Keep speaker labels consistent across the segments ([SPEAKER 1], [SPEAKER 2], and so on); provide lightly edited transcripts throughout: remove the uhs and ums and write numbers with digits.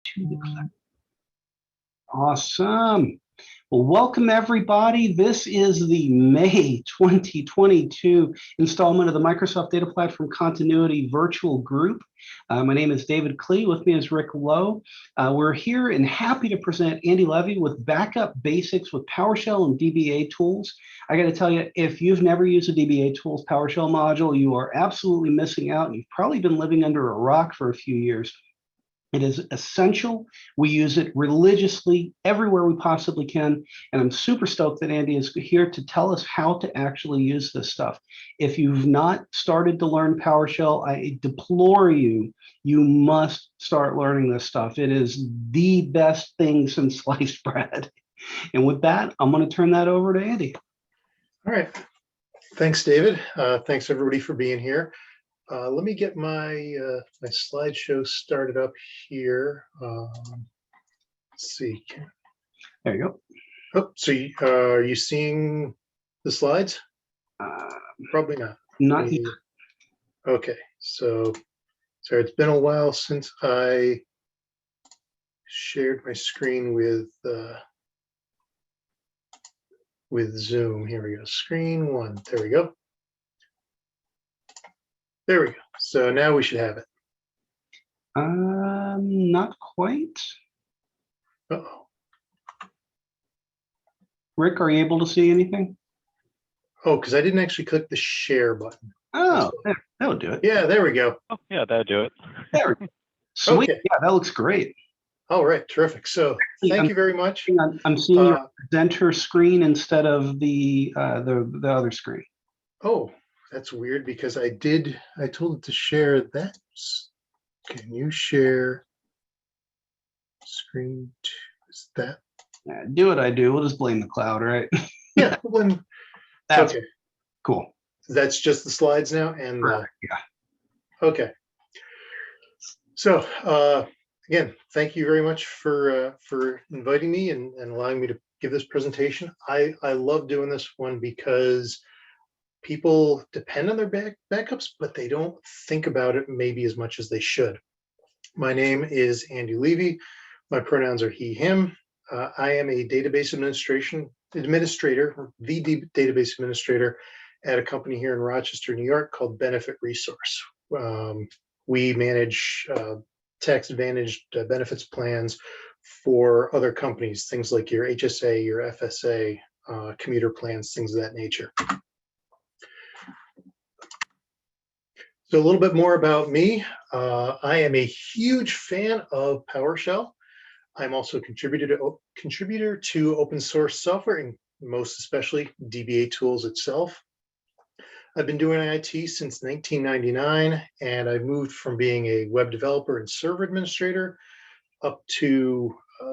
[SPEAKER 1] to the cloud. Awesome. Well, welcome everybody. This is the May 2022 installment of the Microsoft Data Platform Continuity Virtual Group. My name is David Klee. With me is Rick Lowe. We're here and happy to present Andy Levy with backup basics with PowerShell and DBA tools. I got to tell you, if you've never used a DBA tools PowerShell module, you are absolutely missing out. And you've probably been living under a rock for a few years. It is essential. We use it religiously everywhere we possibly can. And I'm super stoked that Andy is here to tell us how to actually use this stuff. If you've not started to learn PowerShell, I deplore you. You must start learning this stuff. It is the best thing since sliced bread. And with that, I'm going to turn that over to Andy.
[SPEAKER 2] All right. Thanks, David. Thanks, everybody, for being here. Let me get my my slideshow started up here. Let's see.
[SPEAKER 1] There you go.
[SPEAKER 2] Oh, so are you seeing the slides? Probably not.
[SPEAKER 1] Not yet.
[SPEAKER 2] Okay. So it's been a while since I shared my screen with Zoom. Here we go. Screen one. There we go. There we go. So now we should have it.
[SPEAKER 1] Not quite.
[SPEAKER 2] Uh-oh.
[SPEAKER 1] Rick, are you able to see anything?
[SPEAKER 2] Oh, because I didn't actually click the share button.
[SPEAKER 1] Oh, that'll do it.
[SPEAKER 2] Yeah, there we go.
[SPEAKER 3] Oh, yeah, that'll do it.
[SPEAKER 1] There we go. Sweet.
[SPEAKER 2] Okay.
[SPEAKER 1] Yeah, that looks great.
[SPEAKER 2] All right, terrific. So thank you very much.
[SPEAKER 1] I'm seeing your presenter screen instead of the other screen.
[SPEAKER 2] Oh, that's weird because I told it to share that. Can you share screen two? Is that?
[SPEAKER 1] Yeah, do what I do. We'll just blame the cloud, right?
[SPEAKER 2] Yeah.
[SPEAKER 1] That's
[SPEAKER 2] okay.
[SPEAKER 1] Cool.
[SPEAKER 2] That's just the slides now, and
[SPEAKER 1] yeah.
[SPEAKER 2] Okay. So again, thank you very much for inviting me and allowing me to give this presentation. I love doing this one because people depend on their backups, but they don't think about it maybe as much as they should. My name is Andy Levy. My pronouns are he, him. I am a database administrator, the database administrator at a company here in Rochester, New York called Benefit Resource. We manage tax advantaged benefits plans for other companies, things like your HSA, your FSA, commuter plans, things of that nature. So a little bit more about me. I am a huge fan of PowerShell. I'm also a contributor to open source software, and most especially DBA Tools itself. I've been doing IT since 1999, and I've moved from being a web developer and server administrator up to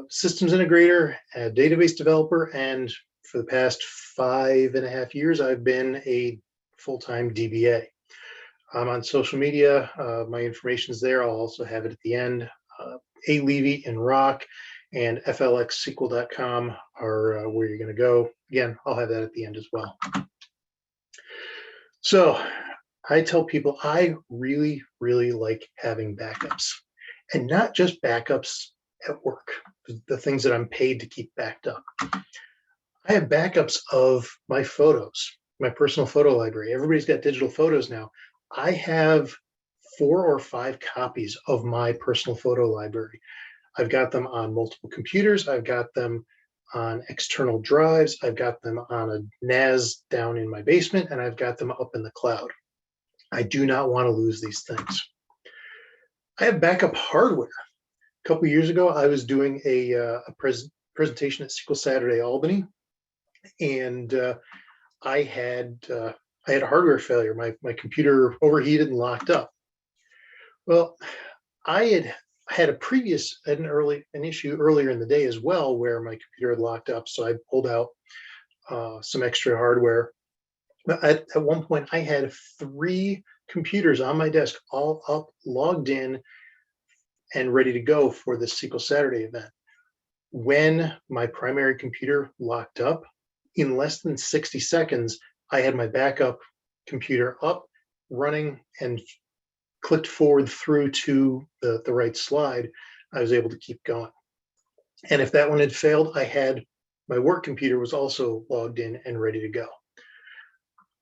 [SPEAKER 2] systems integrator, a database developer, and for the past 5.5 years, I've been a full-time DBA. I'm on social media. My information is there. I'll also have it at the end. A Levy in Rock and flxsql.com are where you're going to go. Again, I'll have that at the end as well. So I tell people I really, really like having backups, and not just backups at work, the things that I'm paid to keep backed up. I have backups of my photos, my personal photo library. Everybody's got digital photos now. I have 4 or 5 copies of my personal photo library. I've got them on multiple computers. I've got them on external drives. I've got them on a NAS down in my basement, and I've got them up in the cloud. I do not want to lose these things. I have backup hardware. A couple of years ago, I was doing a presentation at SQL Saturday Albany, and I had a hardware failure. My computer overheated and locked up. Well, I had an issue earlier in the day as well where my computer had locked up. So I pulled out some extra hardware. At one point, I had 3 computers on my desk, all up, logged in, and ready to go for the SQL Saturday event. When my primary computer locked up, in less than 60 seconds, I had my backup computer up, running, and clicked forward through to the right slide. I was able to keep going. And if that one had failed, I had my work computer was also logged in and ready to go.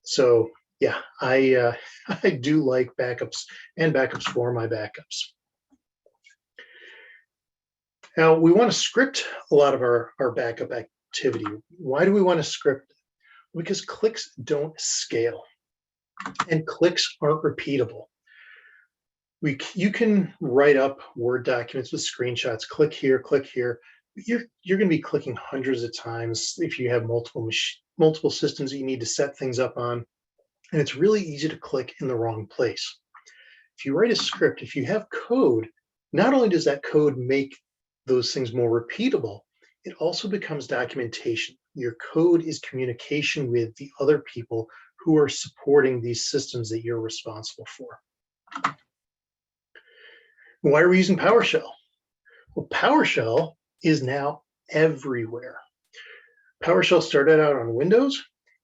[SPEAKER 2] So yeah, I I do like backups and backups for my backups. Now we want to script a lot of our backup activity. Why do we want to script? Because clicks don't scale and clicks aren't repeatable. You can write up Word documents with screenshots, click here, but you're going to be clicking hundreds of times if you have multiple systems that you need to set things up on, and it's really easy to click in the wrong place. If you write a script, if you have code, not only does that code make those things more repeatable, it also becomes documentation. Your code is communication with the other people who are supporting these systems that you're responsible for. Why are we using PowerShell? Well, PowerShell is now everywhere. PowerShell started out on Windows,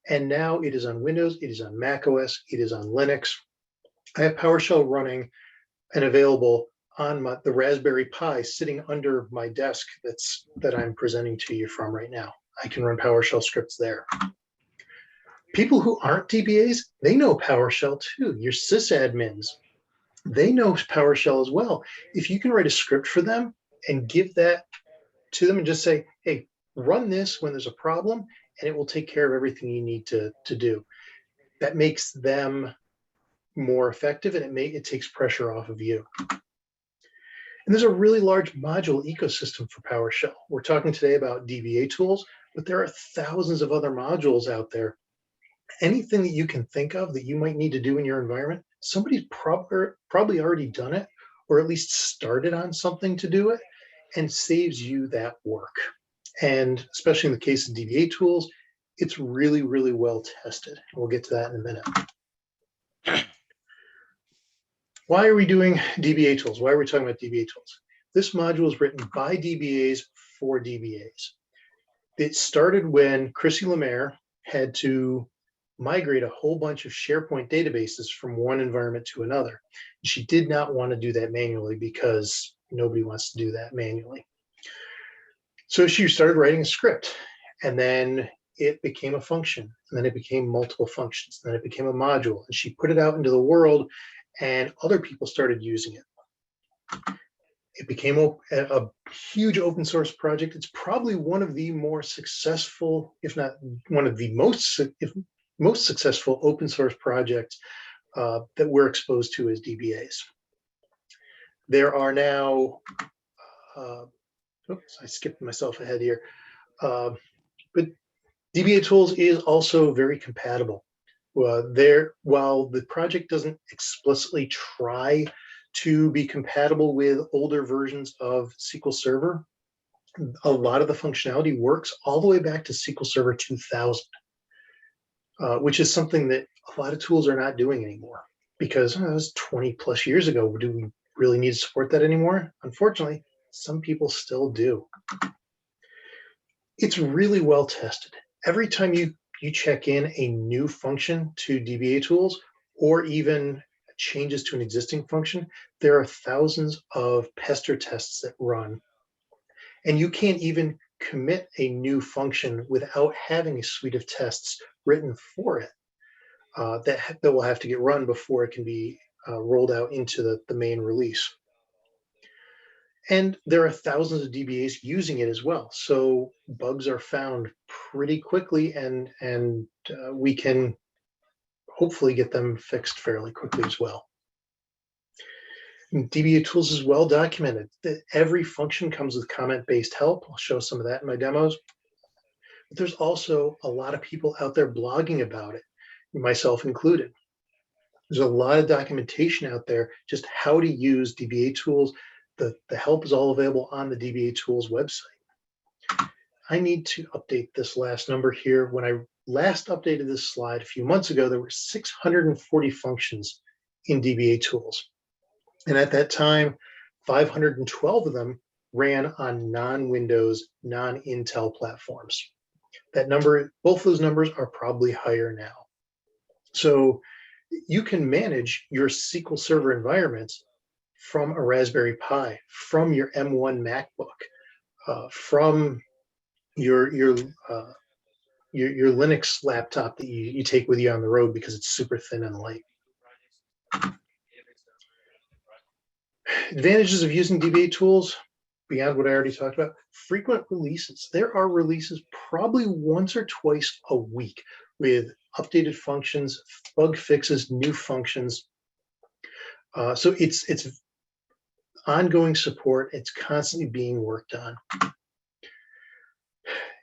[SPEAKER 2] and now it is on Windows, it is on Mac OS, it is on Linux. I have PowerShell running and available on the Raspberry Pi sitting under my desk that I'm presenting to you from right now. I can run PowerShell scripts there. People who aren't DBAs, they know PowerShell too. Your sysadmins, they know PowerShell as well. If you can write a script for them and give that to them and just say, hey, run this when there's a problem, and it will take care of everything you need to do. That makes them more effective, and it takes pressure off of you. And there's a really large module ecosystem for PowerShell. We're talking today about DBATools, but there are thousands of other modules out there. Anything that you can think of that you might need to do in your environment, somebody's probably already done it, or at least started on something to do it, and saves you that work. And especially in the case of DBATools, it's really, really well tested. We'll get to that in a minute. Why are we doing DBATools? Why are we talking about DBATools? This module is written by DBAs for DBAs. It started when Chrissy Lemaire had to migrate a whole bunch of SharePoint databases from one environment to another. She did not want to do that manually because nobody wants to do that manually. So she started writing a script, and then it became a function, and then it became multiple functions, and then it became a module, and she put it out into the world, and other people started using it. It became a huge open source project. It's probably one of the more successful, if not one of the most successful open source projects that we're exposed to as DBAs. There are now, oops, I skipped myself ahead here. But DBATools is also very compatible. While the project doesn't explicitly try to be compatible with older versions of SQL Server, a lot of the functionality works all the way back to SQL Server 2000, which is something that a lot of tools are not doing anymore because that was 20 plus years ago. Do we really need to support that anymore? Unfortunately, some people still do. It's really well tested. Every time you check in a new function to DBATools, or even changes to an existing function, there are thousands of pester tests that run. And you can't even commit a new function without having a suite of tests written for it that will have to get run before it can be rolled out into the main release. And there are thousands of DBAs using it as well. So bugs are found pretty quickly, and we can hopefully get them fixed fairly quickly as well. DBATools is well documented. Every function comes with comment-based help. I'll show some of that in my demos. But there's also a lot of people out there blogging about it, myself included. There's a lot of documentation out there just how to use DBATools. The help is all available on the DBATools website. I need to update this last number here. When I last updated this slide a few months ago, there were 640 functions in DBATools. And at that time, 512 of them ran on non-Windows, non-Intel platforms. That number, both those numbers are probably higher now. So you can manage your SQL Server environments from a Raspberry Pi, from your M1 MacBook, from your Linux laptop that you take with you on the road because it's super thin and light. Advantages of using DBA tools, beyond what I already talked about, frequent releases. There are releases probably once or twice a week with updated functions, bug fixes, new functions. So it's ongoing support. It's constantly being worked on.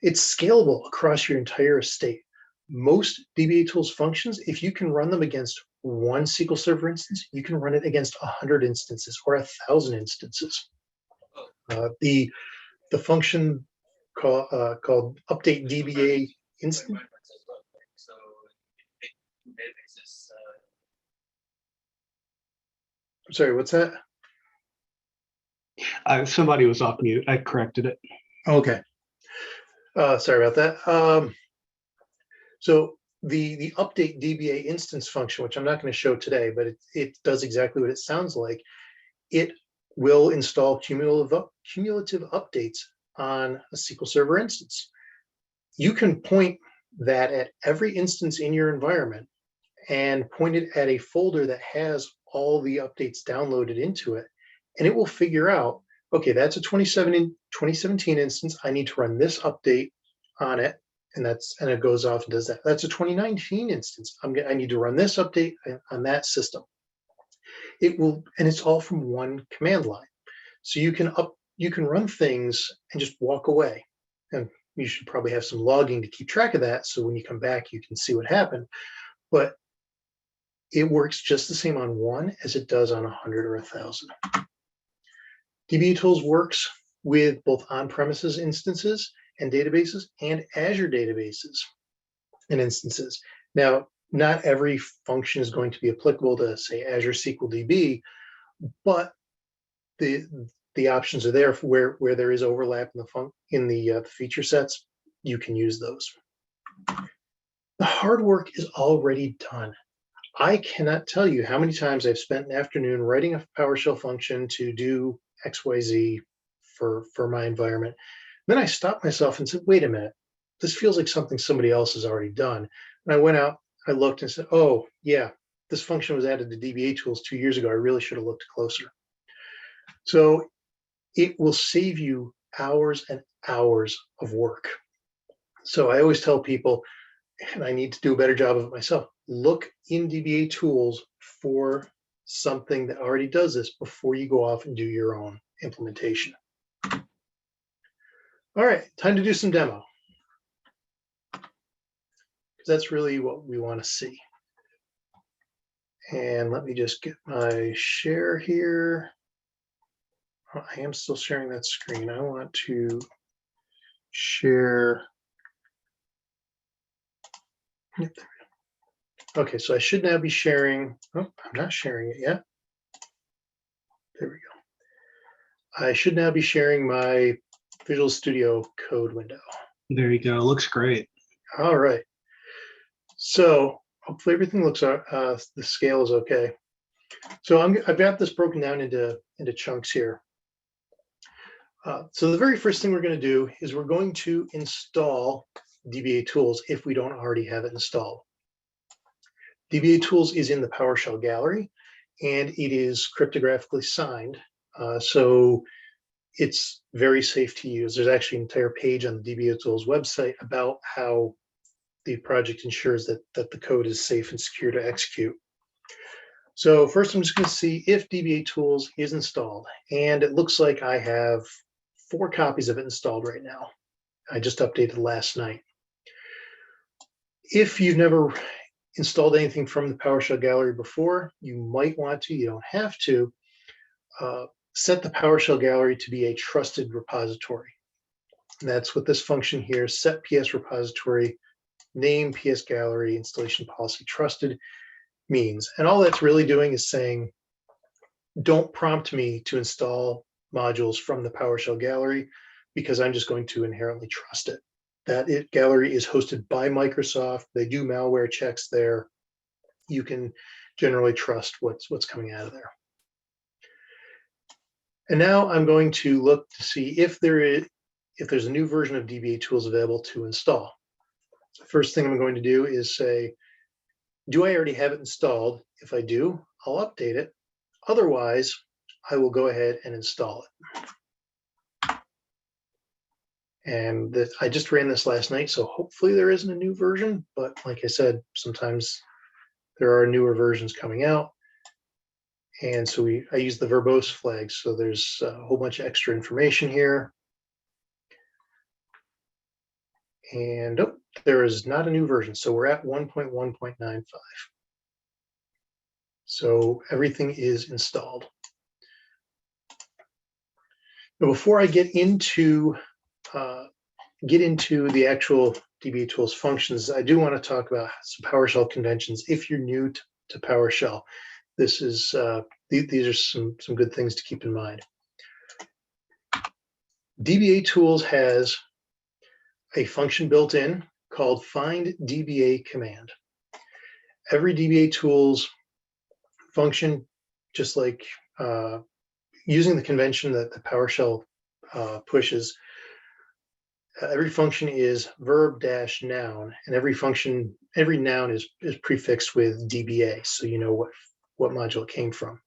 [SPEAKER 2] It's scalable across your entire estate. Most DBA Tools functions, if you can run them against one SQL Server instance, you can run it against 100 instances or 1,000 instances. The function called Update Dba Instance. I'm sorry, what's that?
[SPEAKER 1] Somebody was off mute. I corrected it.
[SPEAKER 2] Okay. Sorry about that. So the update DBA instance function, which I'm not going to show today, but it does exactly what it sounds like. It will install cumulative updates on a SQL Server instance. You can point that at every instance in your environment and point it at a folder that has all the updates downloaded into it, and it will figure out, okay, that's a 2017 instance. I need to run this update on it, and it goes off and does that. That's a 2019 instance. I need to run this update on that system. It will, and it's all from one command line. So you can run things and just walk away. And you should probably have some logging to keep track of that, so when you come back, you can see what happened. But it works just the same on one as it does on 100 or 1,000. DBA Tools works with both on-premises instances and databases and Azure databases and instances. Now, not every function is going to be applicable to, say, Azure SQL DB, but the options are there for where there is overlap in the feature sets. You can use those. The hard work is already done. I cannot tell you how many times I've spent an afternoon writing a PowerShell function to do XYZ for my environment. Then I stopped myself and said, wait a minute, this feels like something somebody else has already done. And I went out, I looked and said, oh yeah, this function was added to DBA Tools 2 years ago. I really should have looked closer. So it will save you hours and hours of work. So I always tell people, and I need to do a better job of it myself, look in DBA Tools for something that already does this before you go off and do your own implementation. All right, time to do some demo. Because that's really what we want to see. And let me just get my share here. Oh, I am still sharing that screen. I want to share. Yep, there we go. Okay, so I should now be sharing. Oh, I'm not sharing it yet. There we go. I should now be sharing my Visual Studio Code window.
[SPEAKER 1] There you go. Looks great.
[SPEAKER 2] All right. So hopefully everything looks, the scale is okay. So I've got this broken down into chunks here. So the very first thing we're going to do is we're going to install DBA Tools if we don't already have it installed. DBA Tools is in the PowerShell gallery, and it is cryptographically signed. So it's very safe to use. There's actually an entire page on the DBA Tools website about how the project ensures that the code is safe and secure to execute. So first I'm just going to see if DBA Tools is installed, and it looks like I have 4 copies of it installed right now. I just updated last night. If you've never installed anything from the PowerShell gallery before, you might want to, you don't have to, set the PowerShell gallery to be a trusted repository. And that's what this function here, set PS repository, name PS gallery, installation policy trusted, means. And all that's really doing is saying, don't prompt me to install modules from the PowerShell gallery, because I'm just going to inherently trust it. That gallery is hosted by Microsoft. They do malware checks there. You can generally trust what's coming out of there. And now I'm going to look to see if there's a new version of DBA Tools available to install. The first thing I'm going to do is say, do I already have it installed? If I do, I'll update it. Otherwise, I will go ahead and install it. And I just ran this last night, so hopefully there isn't a new version. But like I said, sometimes there are newer versions coming out. And so I use the verbose flag. So there's a whole bunch of extra information here. And oh, there is not a new version. So we're at 1.1.95. So everything is installed. Now, before I get into the actual DBA Tools functions, I do want to talk about some PowerShell conventions. If you're new to PowerShell, this is these are some good things to keep in mind. DBA Tools has a function built in called Find Dba Command. Every DBA Tools function, just like using the convention that the PowerShell pushes, every function is verb-noun, and every noun is prefixed with DBA, so you know what module it came from.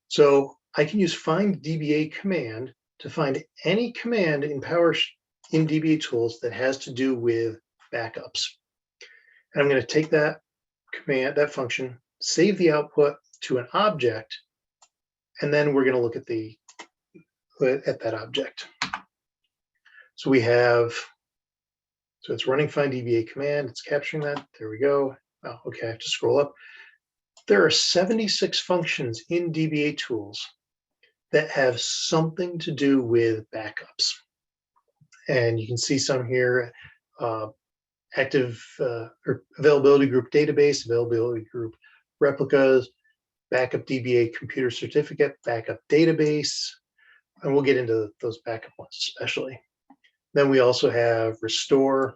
[SPEAKER 2] So I can use Find Dba Command to find any command in DBA Tools that has to do with backups. And I'm going to take that command, that function, save the output to an object, and then we're going to look at that object. So we have, so it's running Find Dba Command, it's capturing that. There we go. Oh, okay, I have to scroll up. There are 76 functions in DBA Tools that have something to do with backups. And you can see some here, active or availability group database, availability group replicas, backup DBA computer certificate, backup database, and we'll get into those backup ones especially. Then we also have restore.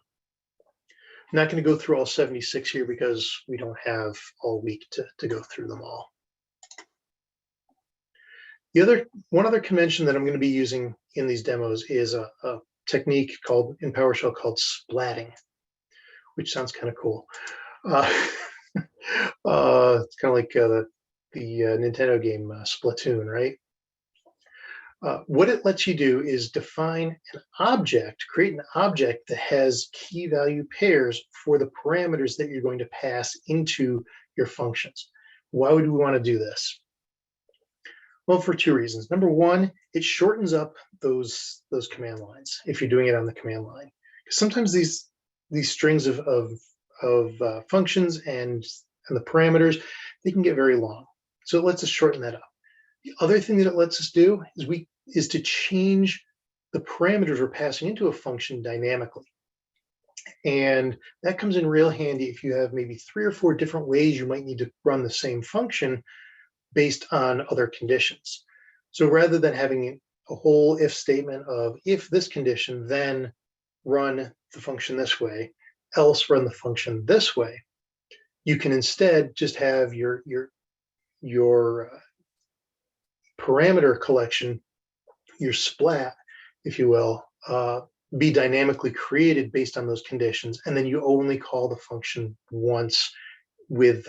[SPEAKER 2] I'm not going to go through all 76 here because we don't have all week to go through them all. One other convention that I'm going to be using in these demos is a technique in PowerShell called splatting, which sounds kind of cool. It's kind of like the Nintendo game Splatoon, right? What it lets you do is define an object, create an object that has key value pairs for the parameters that you're going to pass into your functions. Why would we want to do this? Well, for two reasons. Number one, it shortens up those command lines if you're doing it on the command line. Sometimes these strings of functions and the parameters, they can get very long. So it lets us shorten that up. The other thing that it lets us do is to change the parameters we're passing into a function dynamically. And that comes in real handy if you have maybe 3 or 4 different ways you might need to run the same function based on other conditions. So rather than having a whole if statement of if this condition, then run the function this way, else run the function this way, you can instead just have your parameter collection, your splat, if you will, be dynamically created based on those conditions, and then you only call the function once with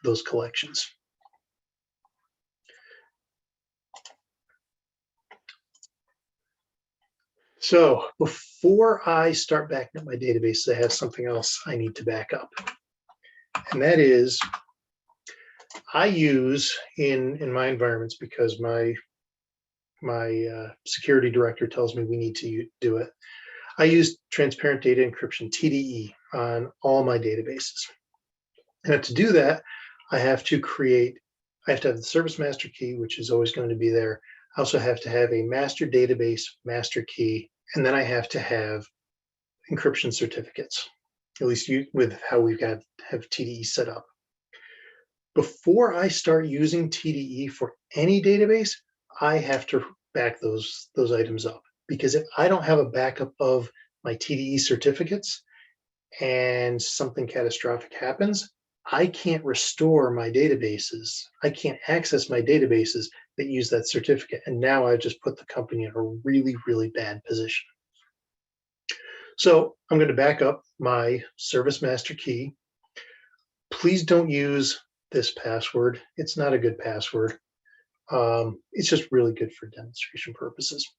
[SPEAKER 2] those collections. So before I start backing up my database, I have something else I need to back up, and that is I use in my environments, because my security director tells me we need to do it. I use transparent data encryption, TDE, on all my databases. And to do that, I have to have the service master key, which is always going to be there. I also have to have a master database master key, and then I have to have encryption certificates, at least with how we've got to have TDE set up. Before I start using TDE for any database, I have to back those items up, because if I don't have a backup of my TDE certificates and something catastrophic happens, I can't restore my databases. I can't access my databases that use that certificate. And now I just put the company in a really, really bad position. So I'm going to back up my service master key. Please don't use this password. It's not a good password. It's just really good for demonstration purposes.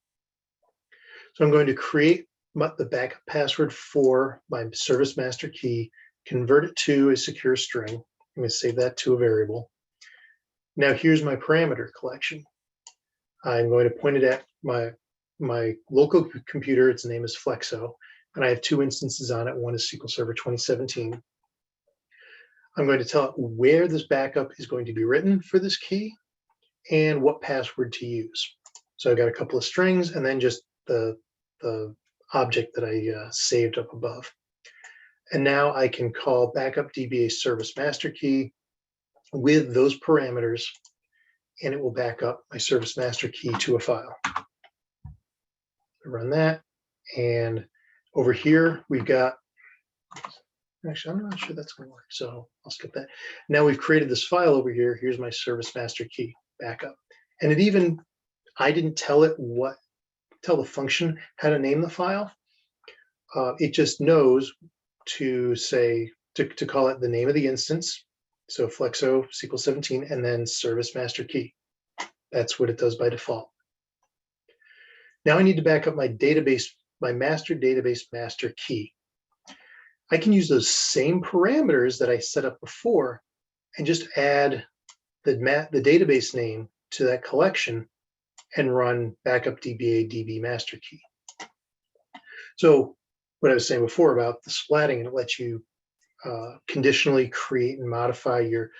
[SPEAKER 2] So I'm going to create the backup password for my service master key, convert it to a secure string. I'm going to save that to a variable. Now here's my parameter collection. I'm going to point it at my local computer. Its name is Flexo, and I have 2 instances on it. One is SQL Server 2017. I'm going to tell it where this backup is going to be written for this key and what password to use. So I've got a couple of strings and then just the object that I saved up above. And now I can call backup DBA service master key with those parameters, and it will back up my service master key to a file. Run that, and over here we've got, actually I'm not sure that's going to work, so I'll skip that. Now we've created this file over here. Here's my service master key backup, and it even, I didn't tell it tell the function how to name the file. It just knows to say, to call it the name of the instance. So Flexo SQL 17 and then service master key. That's what it does by default. Now I need to back up my database, my master database master key. I can use those same parameters that I set up before and just add the database name to that collection and run backup DBA DB master key. So what I was saying before about the splatting, and it lets you conditionally create and modify your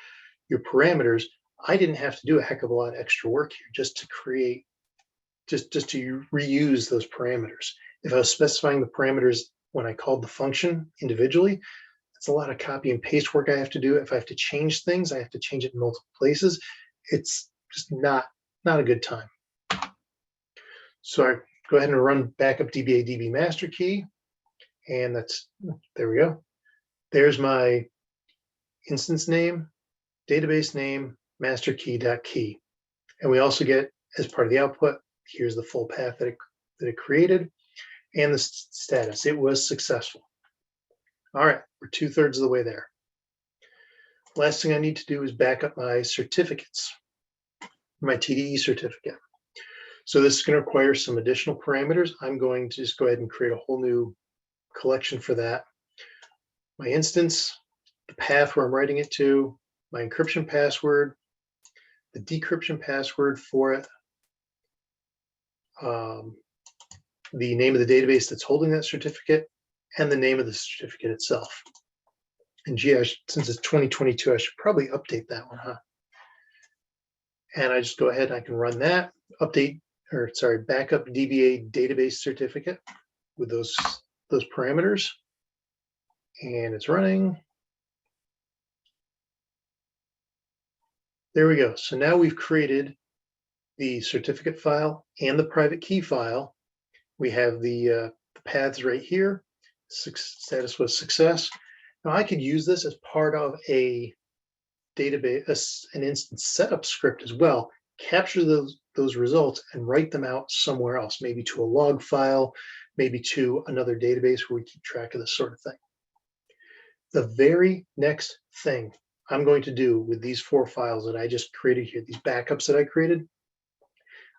[SPEAKER 2] parameters. I didn't have to do a heck of a lot of extra work here just to create, just to reuse those parameters. If I was specifying the parameters when I called the function individually, that's a lot of copy and paste work I have to do. If I have to change things, I have to change it in multiple places. It's just not a good time. So I go ahead and run backup DBA DB master key, and there we go. There's my instance name, database name, master key.key. And we also get, as part of the output, here's the full path that it created and the status. It was successful. All right, we're 2/3 of the way there. Last thing I need to do is back up my certificates, my TDE certificate. So this is going to require some additional parameters. I'm going to just go ahead and create a whole new collection for that. My instance, the path where I'm writing it to, my encryption password, the decryption password for it, the name of the database that's holding that certificate, and the name of the certificate itself. And gee, since it's 2022, I should probably update that one, huh? And I just go ahead and I can run that, backup DBA database certificate with those parameters. And it's running. There we go. So now we've created the certificate file and the private key file. We have the paths right here. Status was success. Now I could use this as part of a database, an instance setup script as well. Capture those results and write them out somewhere else, maybe to a log file, maybe to another database where we keep track of this sort of thing. The very next thing I'm going to do with these 4 files that I just created here, these backups that I created,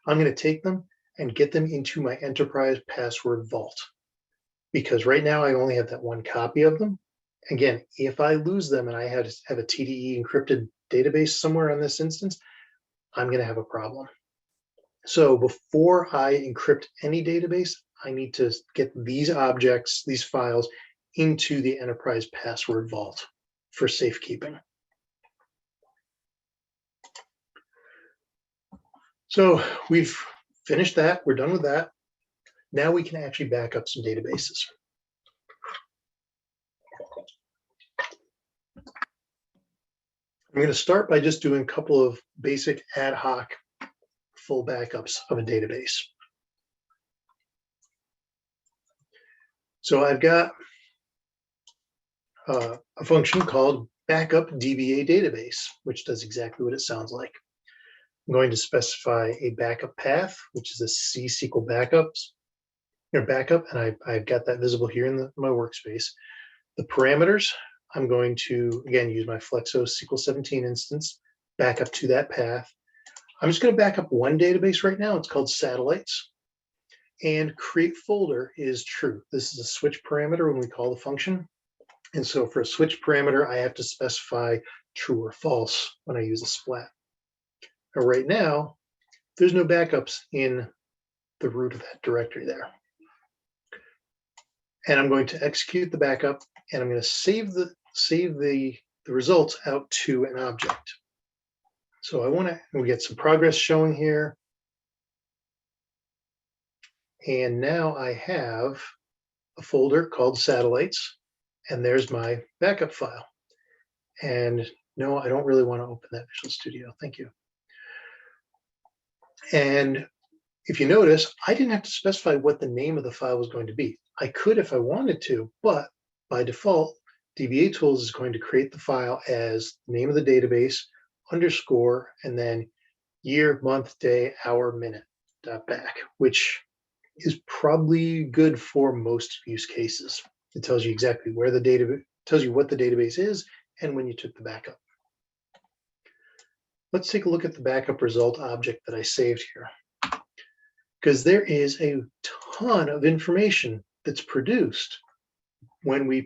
[SPEAKER 2] I'm going to take them and get them into my enterprise password vault. Because right now I only have that 1 copy of them. Again, if I lose them and I have a TDE encrypted database somewhere on this instance, I'm going to have a problem. So before I encrypt any database, I need to get these objects, these files, into the enterprise password vault for safekeeping. So we've finished that. We're done with that. Now we can actually back up some databases. I'm going to start by just doing a couple of basic ad hoc full backups of a database. So I've got a function called backup Dba database, which does exactly what it sounds like. I'm going to specify a backup path, which is a C-SQL backups, backup, and I've got that visible here in my workspace. The parameters, I'm going to, again, use my Flexo SQL 17 instance, back up to that path. I'm just going to back up one database right now. It's called satellites. And create folder is true. This is a switch parameter when we call the function. And so for a switch parameter, I have to specify true or false when I use a splat. Now, right now, there's no backups in the root of that directory there. And I'm going to execute the backup, and I'm going to save the results out to an object. So we get some progress showing here. And now I have a folder called satellites, and there's my backup file. And no, I don't really want to open that Visual Studio. Thank you. And if you notice, I didn't have to specify what the name of the file was going to be. I could if I wanted to, but by default, DBATools is going to create the file as the name of the database, underscore, and then year, month, day, hour, minute, .back, which is probably good for most use cases. It tells you exactly where the database, tells you what the database is and when you took the backup. Let's take a look at the backup result object that I saved here, because there is a ton of information that's produced when we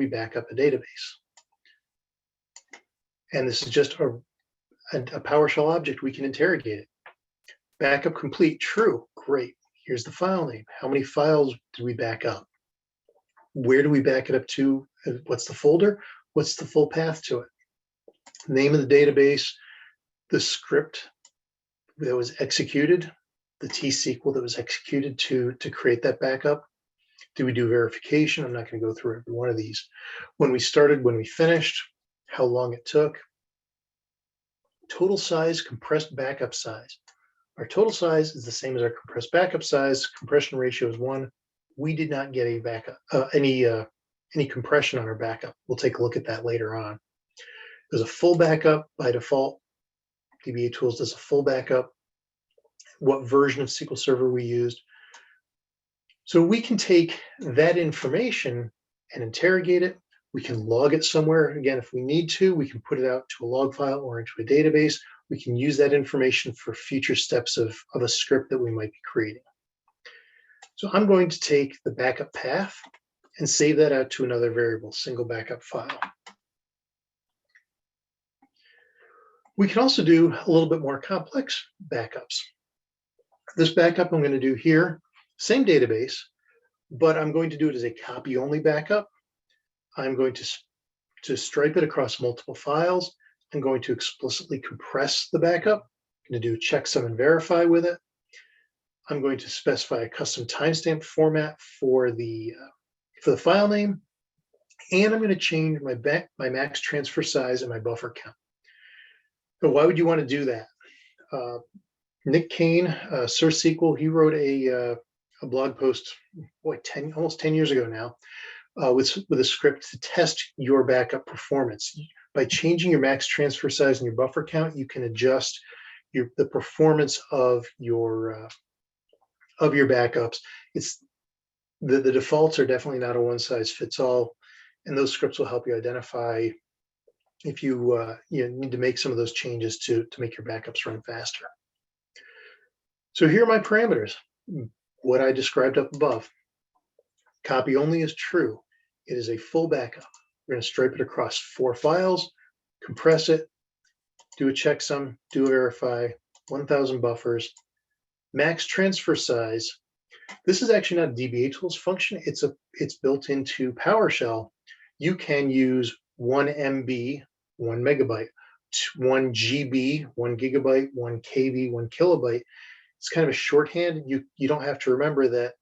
[SPEAKER 2] back up a database. And this is just a PowerShell object. We can interrogate it. Backup complete, true, great. Here's the file name. How many files did we back up? Where do we back it up to? What's the folder? What's the full path to it? Name of the database, the script that was executed, the T-SQL that was executed to create that backup. Did we do verification? I'm not going to go through every one of these. When we started, when we finished, how long it took. Total size, compressed backup size. Our total size is the same as our compressed backup size. Compression ratio is 1. We did not get a backup, any compression on our backup. We'll take a look at that later on. There's a full backup by default. DBATools does a full backup. What version of SQL Server we used. So we can take that information and interrogate it. We can log it somewhere. Again, if we need to, we can put it out to a log file or into a database. We can use that information for future steps of a script that we might be creating. So I'm going to take the backup path and save that out to another variable, single backup file. We can also do a little bit more complex backups. This backup I'm going to do here, same database, but I'm going to do it as a copy-only backup. I'm going to stripe it across multiple files. I'm going to explicitly compress the backup. I'm going to do checksum and verify with it. I'm going to specify a custom timestamp format for the file name, and I'm going to change my max transfer size and my buffer count. So why would you want to do that? Nick Kane, Sir SQL, he wrote a blog post, almost 10 years ago now, with a script to test your backup performance. By changing your max transfer size and your buffer count, you can adjust the performance of your backups. It's the defaults are definitely not a one size fits all, and those scripts will help you identify if you need to make some of those changes to make your backups run faster. So here are my parameters. What I described up above. Copy only is true. It is a full backup. We're going to stripe it across 4 files, compress it, do a checksum, do a verify, 1,000 buffers, max transfer size. This is actually not a DBATools function. It's built into PowerShell. You can use 1 MB, 1 megabyte, 1 GB, 1 gigabyte, 1 KB, 1 kilobyte. It's kind of a shorthand. You don't have to remember that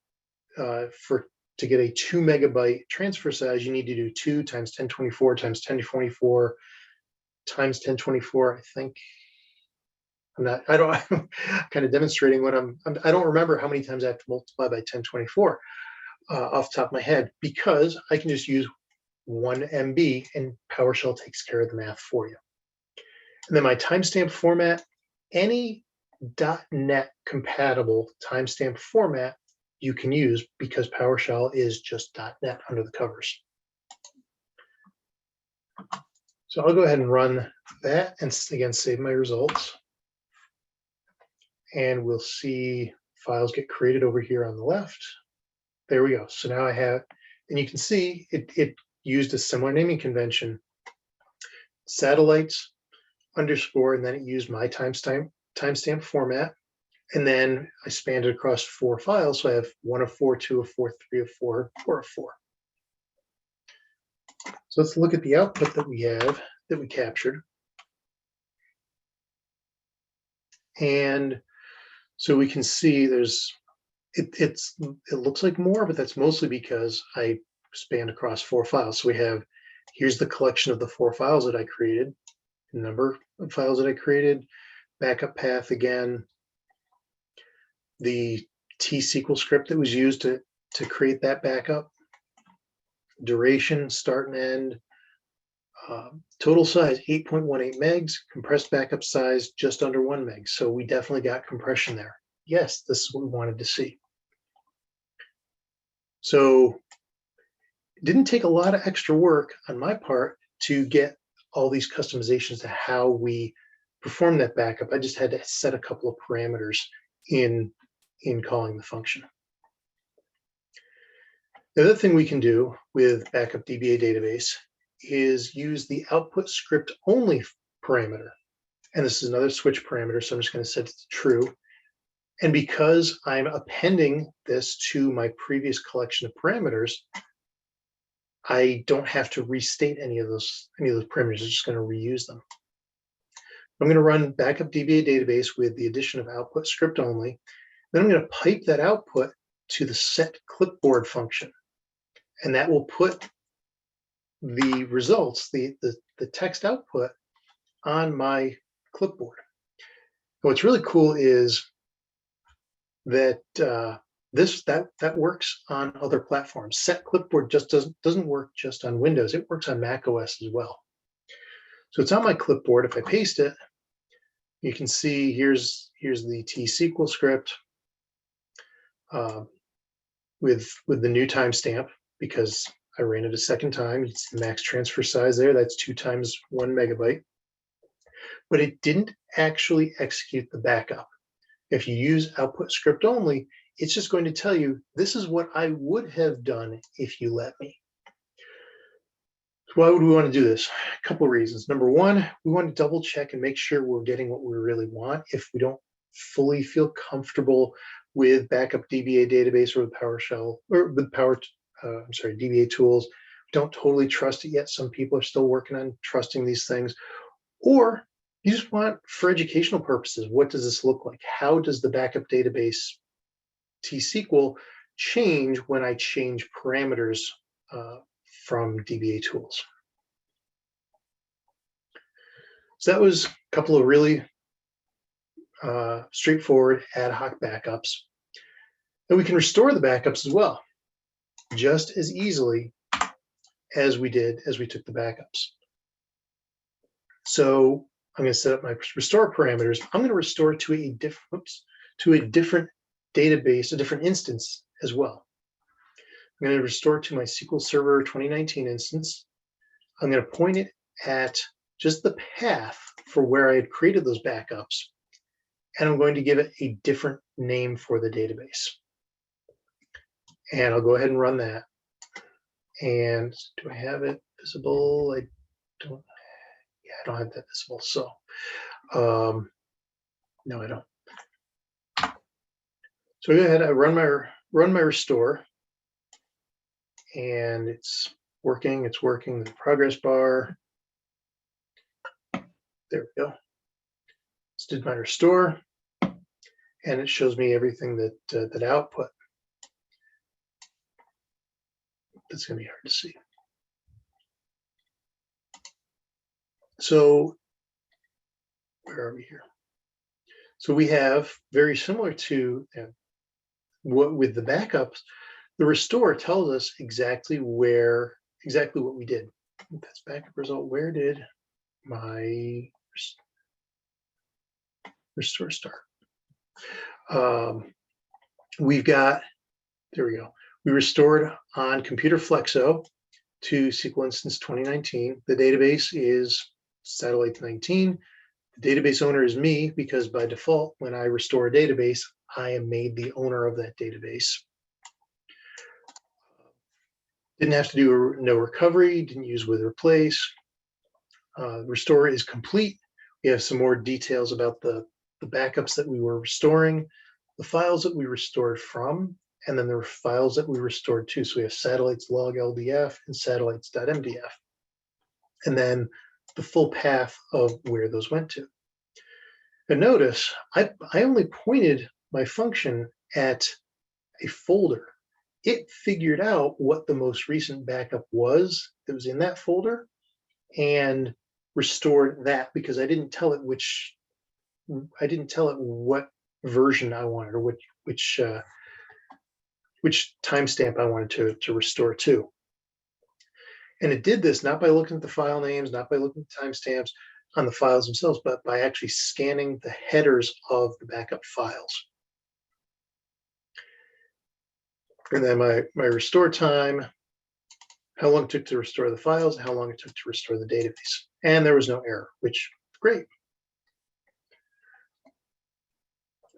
[SPEAKER 2] to get a 2 megabyte transfer size, you need to do 2 times 1024 times 1024 times 1024. I think I'm kind of demonstrating what I don't remember how many times I have to multiply by 1024 off the top of my head, because I can just use 1 MB and PowerShell takes care of the math for you. And then my timestamp format any .NET compatible timestamp format you can use, because PowerShell is just .NET under the covers. So I'll go ahead and run that and again save my results. And we'll see files get created over here on the left. There we go. So now I have, and you can see it used a similar naming convention, satellites underscore, and then it used my timestamp format. And then I spanned it across 4 files. So I have 1 of 4, 2 of 4, 3 of 4, 4 of 4. So let's look at the output that we have, that we captured. And so we can see there's, it looks like more, but that's mostly because I spanned across 4 files. So we have, here's the collection of the 4 files that I created, the number of files that I created, backup path again, the T-SQL script that was used to create that backup, duration, start and end, total size 8.18 megs, compressed backup size just under 1 meg. So we definitely got compression there. Yes, this is what we wanted to see. So it didn't take a lot of extra work on my part to get all these customizations to how we perform that backup. I just had to set a couple of parameters in calling the function. The other thing we can do with backup Dba database is use the output script only parameter. And this is another switch parameter, so I'm just going to set it to true. And because I'm appending this to my previous collection of parameters, I don't have to restate any of those parameters. I'm just going to reuse them. I'm going to run backup Dba database with the addition of output script only. Then I'm going to pipe that output to the set clipboard function. And that will put the results, the text output, on my clipboard. And what's really cool is that that works on other platforms. Set clipboard just doesn't work just on Windows. It works on Mac OS as well. So it's on my clipboard. If I paste it, you can see here's the T-SQL script with the new timestamp, because I ran it a second time. You see the max transfer size there. That's 2 times 1 megabyte. But it didn't actually execute the backup. If you use output script only, it's just going to tell you, this is what I would have done if you let me. So why would we want to do this? A couple of reasons. Number one, we want to double check and make sure we're getting what we really want. If we don't fully feel comfortable with backup Dba database or with PowerShell or with Dba Tools, don't totally trust it yet. Some people are still working on trusting these things. Or you just want, for educational purposes, what does this look like? How does the backup database T-SQL change when I change parameters from Dba Tools? So that was a couple of really straightforward ad hoc backups. And we can restore the backups as well, just as easily as we did as we took the backups. So I'm going to set up my restore parameters. I'm going to restore to a different database, a different instance as well. I'm going to restore to my SQL Server 2019 instance. I'm going to point it at just the path for where I had created those backups, and I'm going to give it a different name for the database. And I'll go ahead and run that. And do I have it visible? I don't. Yeah, I don't have that visible. So, no, I don't. So go ahead. I run my restore, and it's working. It's working. The progress bar. There we go. Let's do my restore, and it shows me everything that output. That's going to be hard to see. So where are we here? So we have, very similar to what with the backups, the restore tells us exactly what we did. That's backup result. Where did my restore start. We've got, there we go. We restored on Computer Flexo to SQL Instance 2019. The database is satellite 19. The database owner is me because by default, when I restore a database, I am made the owner of that database. Didn't have to do no recovery, didn't use with replace. Restore is complete. We have some more details about the backups that we were restoring, the files that we restored from, and then there were files that we restored to. So we have satellites log LDF and satellites.mdf. And then the full path of where those went to. And notice, I only pointed my function at a folder. It figured out what the most recent backup was that was in that folder and restored that because I didn't tell it what version I wanted or which timestamp I wanted to restore to. And it did this not by looking at the file names, not by looking at the timestamps on the files themselves, but by actually scanning the headers of the backup files. And then my restore time, how long it took to restore the files, how long it took to restore the database. And there was no error, which is great.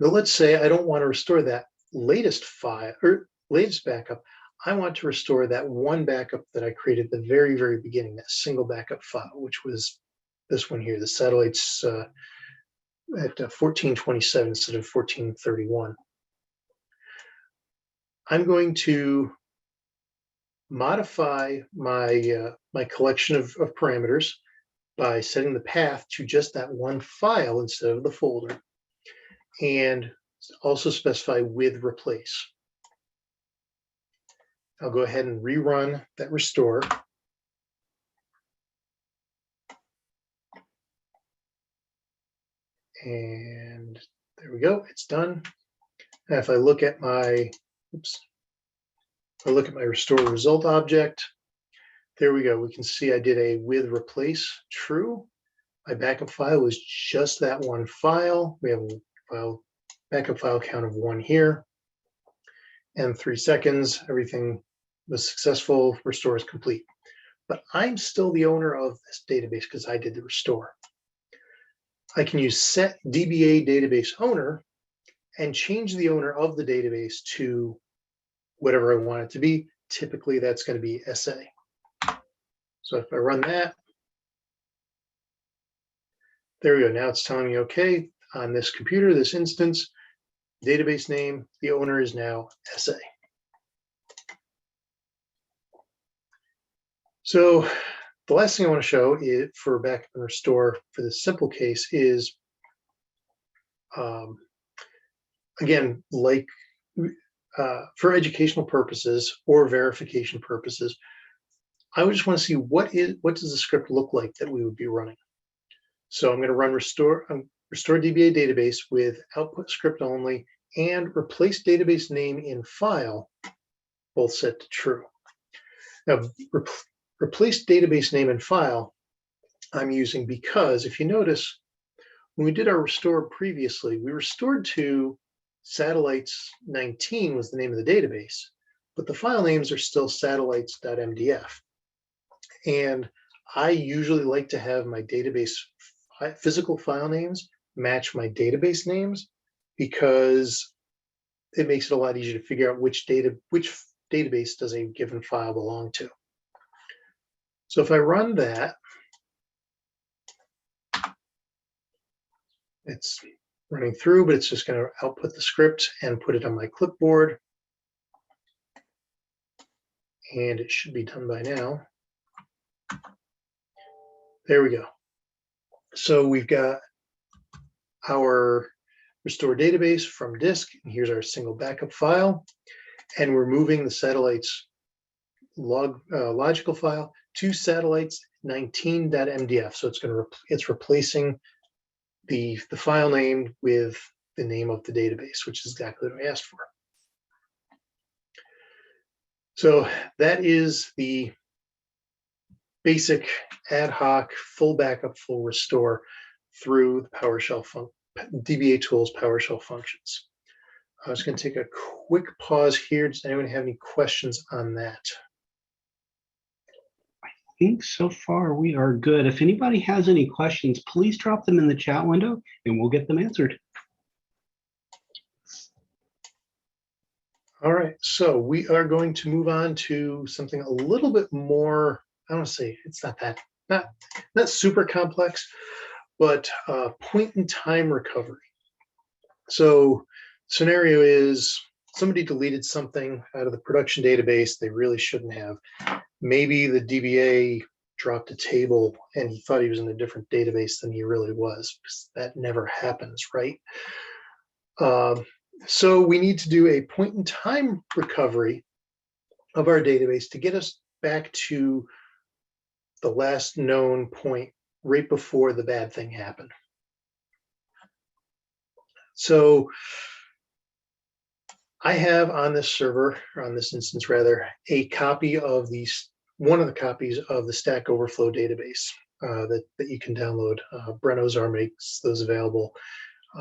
[SPEAKER 2] But let's say I don't want to restore that latest file or latest backup. I want to restore that one backup that I created at the very, very beginning, that single backup file, which was this one here, the satellites at 1427 instead of 1431. I'm going to modify my my collection of parameters by setting the path to just that one file instead of the folder, and also specify with replace. I'll go ahead and rerun that restore. And there we go, it's done. Now if I look at my, restore result object, there we go. We can see I did a with replace true. My backup file was just that one file. We have a backup file count of 1 here. And 3 seconds, everything was successful, restore is complete. But I'm still the owner of this database because I did the restore. I can use set DBA database owner and change the owner of the database to whatever I want it to be. Typically, that's going to be SA. So if I run that, there we go. Now it's telling me, okay, on this computer, this instance, database name, the owner is now SA. So the last thing I want to show is for backup and restore for this simple case is, again, like for educational purposes or verification purposes, I would just want to see what does the script look like that we would be running. So I'm going to run restore DBA database with output script only and replace database name in file, both set to true. Now, replace database name in file I'm using because if you notice, when we did our restore previously, we restored to satellites 19 was the name of the database, but the file names are still satellites.mdf. And I usually like to have my database physical file names match my database names because it makes it a lot easier to figure out which database does a given file belong to. So if I run that, it's running through, but it's just going to output the script and put it on my clipboard. And it should be done by now. There we go. So we've got our restore database from disk, and here's our single backup file. And we're moving the satellites logical file to satellites 19.mdf. So it's replacing the file name with the name of the database, which is exactly what I asked for. So that is the basic ad hoc full backup, full restore through the PowerShell DBA Tools PowerShell functions. I was going to take a quick pause here. Does anyone have any questions on that?
[SPEAKER 1] I think so far we are good. If anybody has any questions, please drop them in the chat window and we'll get them answered.
[SPEAKER 2] All right, so we are going to move on to something a little bit more, I don't want to say it's not super complex, but point in time recovery. So scenario is somebody deleted something out of the production database they really shouldn't have. Maybe the DBA dropped a table and he thought he was in a different database than he really was. That never happens, right? So we need to do a point in time recovery of our database to get us back to the last known point right before the bad thing happened. So I have on this server, or on this instance rather, a copy of one of the copies of the Stack Overflow database that you can download. Brenno's makes those available.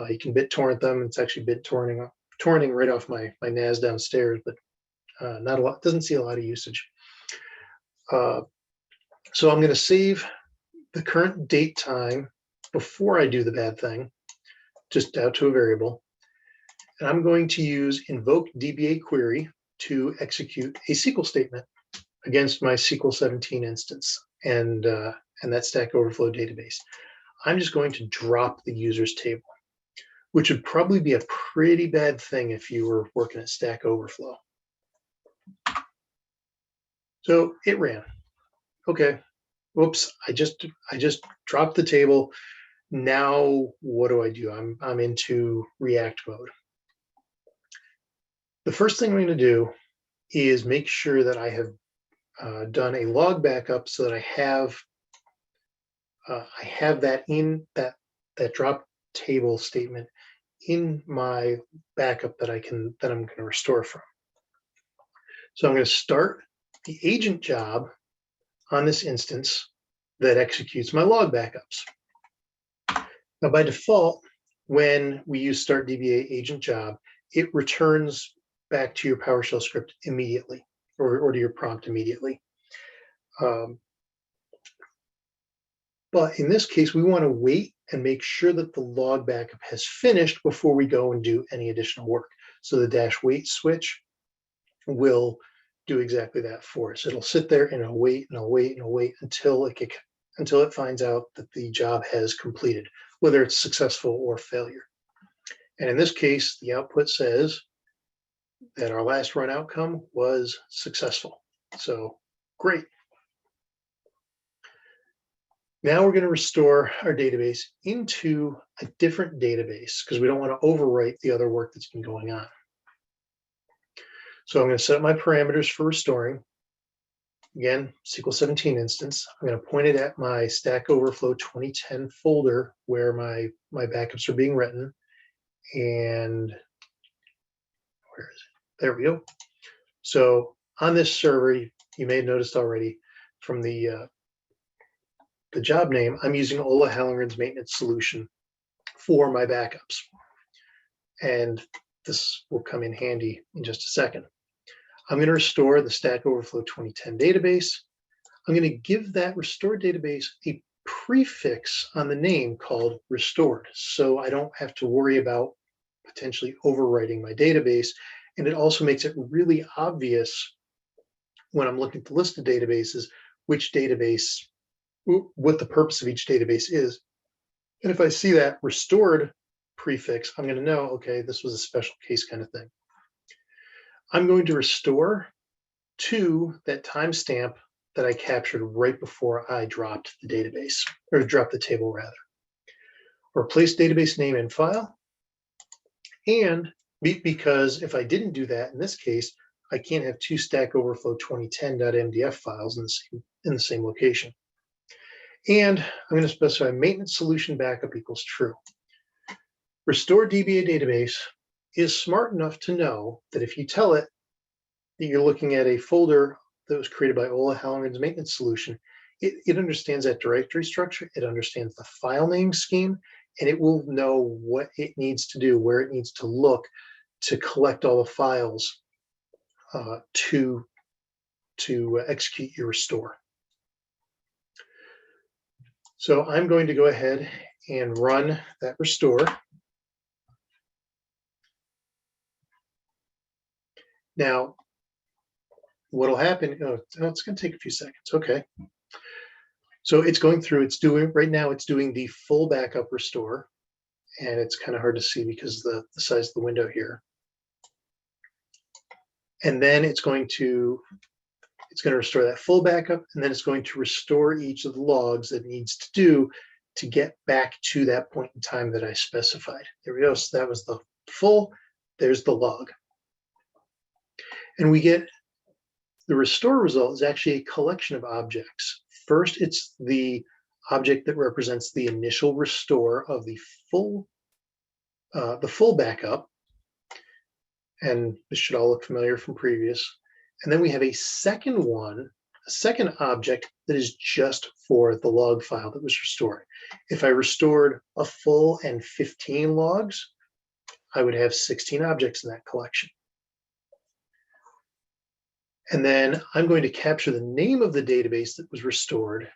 [SPEAKER 2] You can BitTorrent them. It's actually torrenting right off my NAS downstairs, but not a lot. Doesn't see a lot of usage. So I'm going to save the current date time before I do the bad thing, just out to a variable. And I'm going to use Invoke Dba Query to execute a SQL statement against my SQL 17 instance and that Stack Overflow database. I'm just going to drop the users table, which would probably be a pretty bad thing if you were working at Stack Overflow. So it ran. Okay. Whoops, I just dropped the table. Now what do? I'm into React mode. The first thing I'm going to do is make sure that I have done a log backup so that I have that in that drop table statement in my backup that I'm going to restore from. So I'm going to start the agent job on this instance that executes my log backups. Now, by default, when we use start DBA agent job, it returns back to your PowerShell script immediately, or to your prompt immediately. But in this case, we want to wait and make sure that the log backup has finished before we go and do any additional work. So the -wait switch will do exactly that for us. It'll sit there and it'll wait and it'll wait and it'll wait until it finds out that the job has completed, whether it's successful or failure. And in this case, the output says that our last run outcome was successful. So great. Now we're going to restore our database into a different database because we don't want to overwrite the other work that's been going on. So I'm going to set up my parameters for restoring. Again, SQL 17 instance. I'm going to point it at my Stack Overflow 2010 folder where my backups are being written. And where is it? There we go. So on this server, you may have noticed already from the job name, I'm using Ola Hallengren's maintenance solution for my backups. And this will come in handy in just a second. I'm going to restore the Stack Overflow 2010 database. I'm going to give that restored database a prefix on the name called restored, so I don't have to worry about potentially overwriting my database. And it also makes it really obvious when I'm looking at the list of databases, which database, what the purpose of each database is. And if I see that restored prefix, I'm going to know, okay, this was a special case kind of thing. I'm going to restore to that timestamp that I captured right before I dropped the database, or dropped the table rather. Replace database name and file. And because if I didn't do that, in this case, I can't have two Stack Overflow 2010.mdf files in the same location. And I'm going to specify maintenance solution backup equals true. Restore DBA database is smart enough to know that if you tell it that you're looking at a folder that was created by Ola Hallengren's maintenance solution, it understands that directory structure, it understands the file name scheme, and it will know what it needs to do, where it needs to look to collect all the files to execute your restore. So I'm going to go ahead and run that restore. Now, what'll happen, it's going to take a few seconds. Okay. So it's going through, it's doing, right now it's doing the full backup restore, and it's kind of hard to see because of the size of the window here. And then it's going to restore that full backup, and then it's going to restore each of the logs that it needs to do to get back to that point in time that I specified. There we go. So that was the full, there's the log. And we get the restore result is actually a collection of objects. First, it's the object that represents the initial restore of the full backup. And this should all look familiar from previous. And then we have a second one, a second object that is just for the log file that was restored. If I restored a full and 15 logs, I would have 16 objects in that collection. And then I'm going to capture the name of the database that was restored,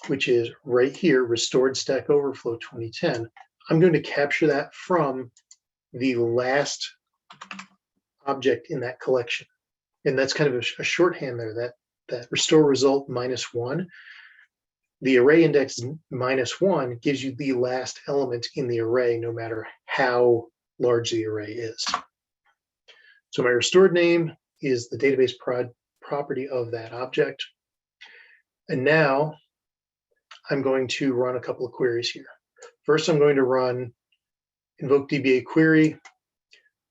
[SPEAKER 2] which is right here, restored Stack Overflow 2010. I'm going to capture that from the last object in that collection. And that's kind of a shorthand there, that restore result -1. The array index -1 gives you the last element in the array, no matter how large the array is. So my restored name is the database property of that object. And now I'm going to run a couple of queries here. First, I'm going to run Invoke Dba Query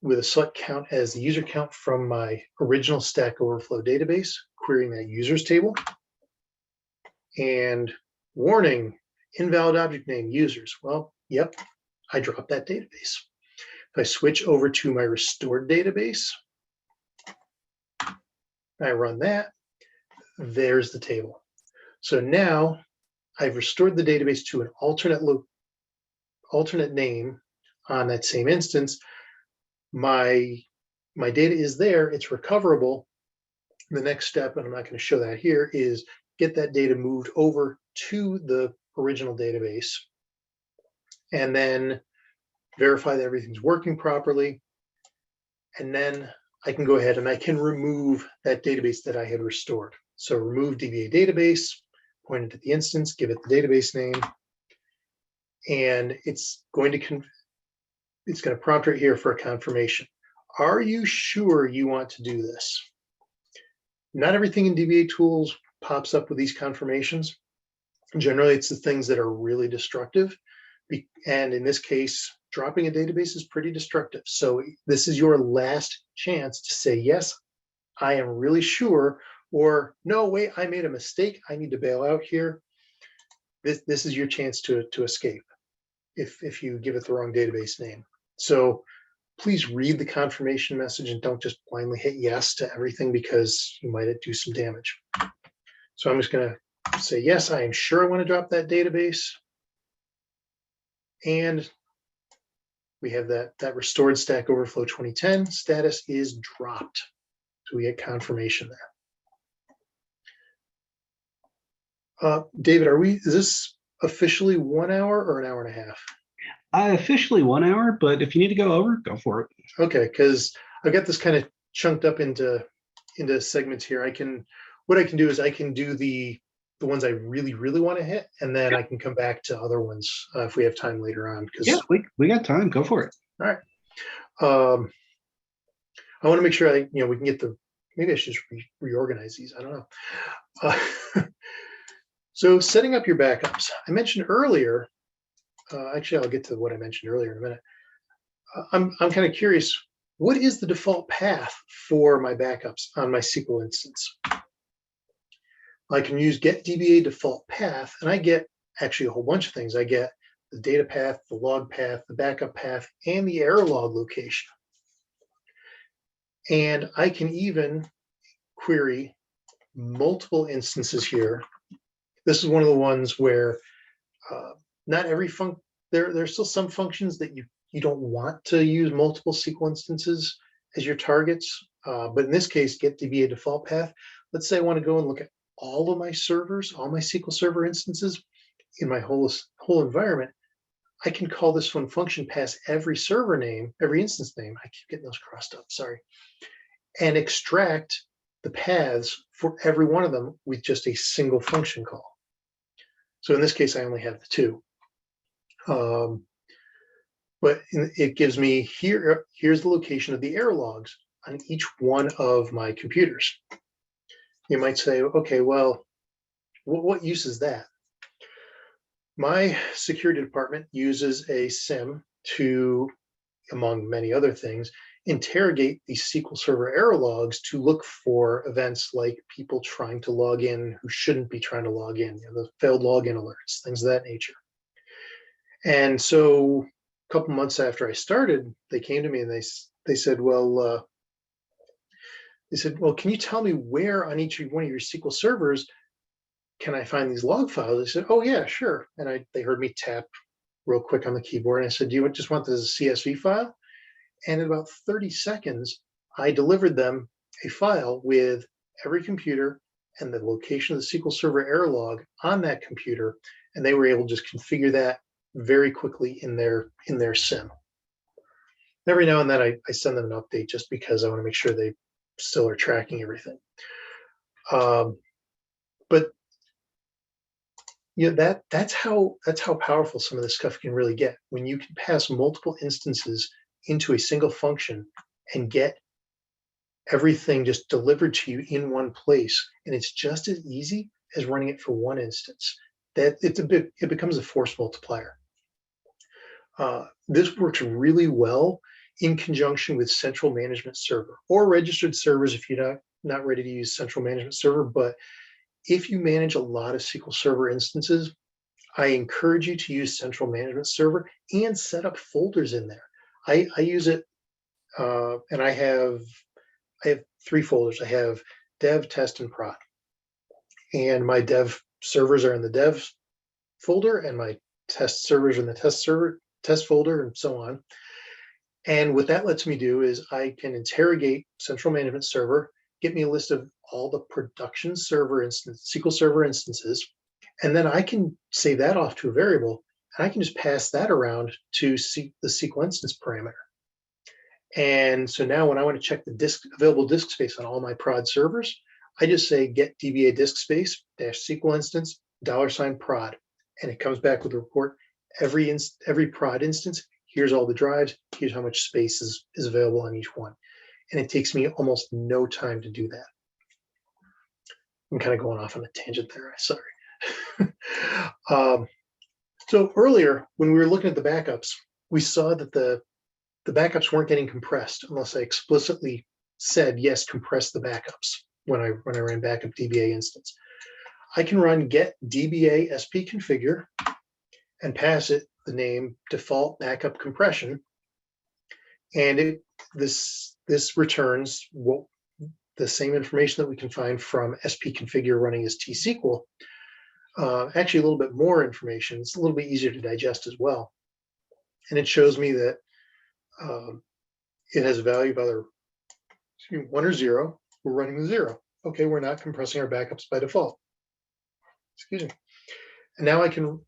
[SPEAKER 2] with a select count as the user count from my original Stack Overflow database, querying that users table. And warning, invalid object name users. Well, yep, I dropped that database. If I switch over to my restored database, I run that, there's the table. So now I've restored the database to an alternate name on that same instance. My data is there, it's recoverable. The next step, and I'm not going to show that here, is get that data moved over to the original database and then verify that everything's working properly. And then I can go ahead and I can remove that database that I had restored. So remove Dba Database, point it to the instance, give it the database name, and it's going to prompt right here for a confirmation. Are you sure you want to do this? Not everything in Dba Tools pops up with these confirmations. Generally, it's the things that are really destructive. And in this case, dropping a database is pretty destructive. So this is your last chance to say, yes, I am really sure, or no, wait, I made a mistake. I need to bail out here. This is your chance to escape if you give it the wrong database name. So please read the confirmation message and don't just blindly hit yes to everything, because you might do some damage. So I'm just going to say, yes, I am sure I want to drop that database. And we have that restored Stack Overflow 2010 status is dropped. So we get confirmation there. David, is this officially 1 hour or an hour and a half?
[SPEAKER 1] Officially 1 hour, but if you need to go over, go for it.
[SPEAKER 2] Okay, because I've got this kind of chunked up into segments here. What I can do is I can do the ones I really, really want to hit, and then I can come back to other ones if we have time later on.
[SPEAKER 1] Yeah, we got time. Go for it.
[SPEAKER 2] All right. I want to make sure we can get maybe I should just reorganize these. I don't know. So setting up your backups. I mentioned earlier, actually, I'll get to what I mentioned earlier in a minute. I'm kind of curious, what is the default path for my backups on my SQL instance? I can use get DBA default path, and I get actually a whole bunch of things. I get the data path, the log path, the backup path, and the error log location. And I can even query multiple instances here. This is one of the ones where not every there's still some functions that you don't want to use multiple SQL instances as your targets. But in this case, get DBA default path. Let's say I want to go and look at all of my servers, all my SQL Server instances in my whole environment. I can call this one function pass every server name, every instance name. I keep getting those crossed up, sorry. And extract the paths for every one of them with just a single function call. So in this case, I only have the two. But it gives me here's the location of the error logs on each one of my computers. You might say, okay, well, what use is that? My security department uses a SIM to, among many other things, interrogate these SQL Server error logs to look for events like people trying to log in who shouldn't be trying to log in, the failed login alerts, things of that nature. And so a couple months after I started, they came to me and they said, well, can you tell me where on each one of your SQL servers can I find these log files? I said, oh yeah, sure. And they heard me tap real quick on the keyboard. And I said, do you just want this as a CSV file? And in about 30 seconds, I delivered them a file with every computer and the location of the SQL Server error log on that computer. And they were able to just configure that very quickly in their SIM. Every now and then I send them an update just because I want to make sure they still are tracking everything. But that's how powerful some of this stuff can really get. When you can pass multiple instances into a single function and get everything just delivered to you in one place, and it's just as easy as running it for one instance. That it becomes a force multiplier. This works really well in conjunction with central management server or registered servers if you're not ready to use central management server. But if you manage a lot of SQL Server instances, I encourage you to use central management server and set up folders in there. I use it, and I have 3 folders. I have dev, test, and prod. And my dev servers are in the dev folder, and my test servers are in the test folder, and so on. And what that lets me do is I can interrogate central management server, get me a list of all the production server instance, SQL Server instances, and then I can save that off to a variable, and I can just pass that around to the SQL instance parameter. And so now when I want to check the available disk space on all my prod servers, I just say get DBA disk space -SQL instance $prod, and it comes back with a report. Every prod instance, here's all the drives, here's how much space is available on each one. And it takes me almost no time to do that. I'm kind of going off on a tangent there, sorry. So earlier, when we were looking at the backups, we saw that the backups weren't getting compressed unless I explicitly said, yes, compress the backups when I ran backup DBA instance. I can run get DBA SP configure and pass it the name default backup compression. And this returns the same information that we can find from SP configure running as tsql. Actually, a little bit more information. It's a little bit easier to digest as well. And it shows me that it has a value of either 1 or 0. We're running the 0. Okay, we're not compressing our backups by default. Excuse me. And now I can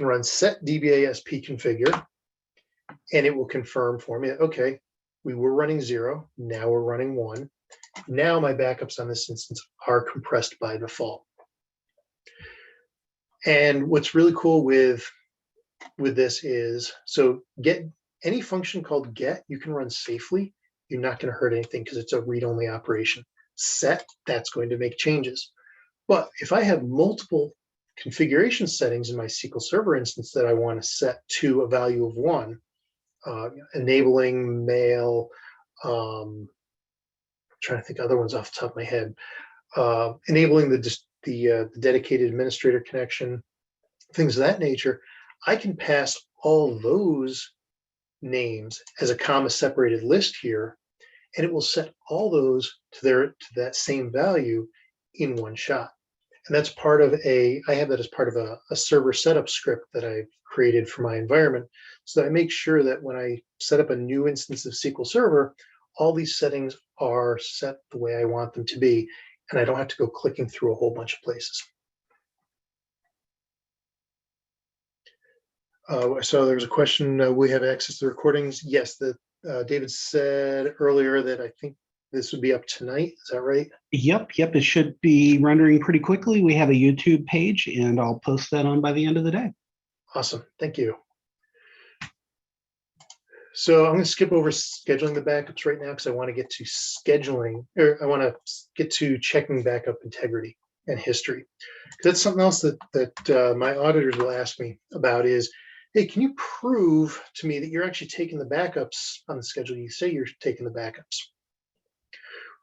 [SPEAKER 2] run set DBA SP configure, and it will confirm for me that, okay, we were running 0, now we're running 1. Now my backups on this instance are compressed by default. And what's really cool with this is, so get any function called get, you can run safely. You're not going to hurt anything because it's a read-only operation. Set, that's going to make changes. But if I have multiple configuration settings in my SQL Server instance that I want to set to a value of 1, enabling mail, I'm trying to think of other ones off the top of my head, enabling the dedicated administrator connection, things of that nature, I can pass all those names as a comma separated list here, and it will set all those to that same value in one shot. And that's part of I have that as part of a server setup script that I've created for my environment, so that I make sure that when I set up a new instance of SQL Server, all these settings are set the way I want them to be, and I don't have to go clicking through a whole bunch of places. So there's a question, we have access to the recordings. Yes, David said earlier that I think this would be up tonight. Is that right?
[SPEAKER 1] Yep. It should be rendering pretty quickly. We have a YouTube page, and I'll post that on by the end of the day.
[SPEAKER 2] Awesome. Thank you. So I'm going to skip over scheduling the backups right now because I want to get to scheduling, or I want to get to checking backup integrity and history. That's something else that my auditors will ask me about is, hey, can you prove to me that you're actually taking the backups on the schedule you say you're taking the backups?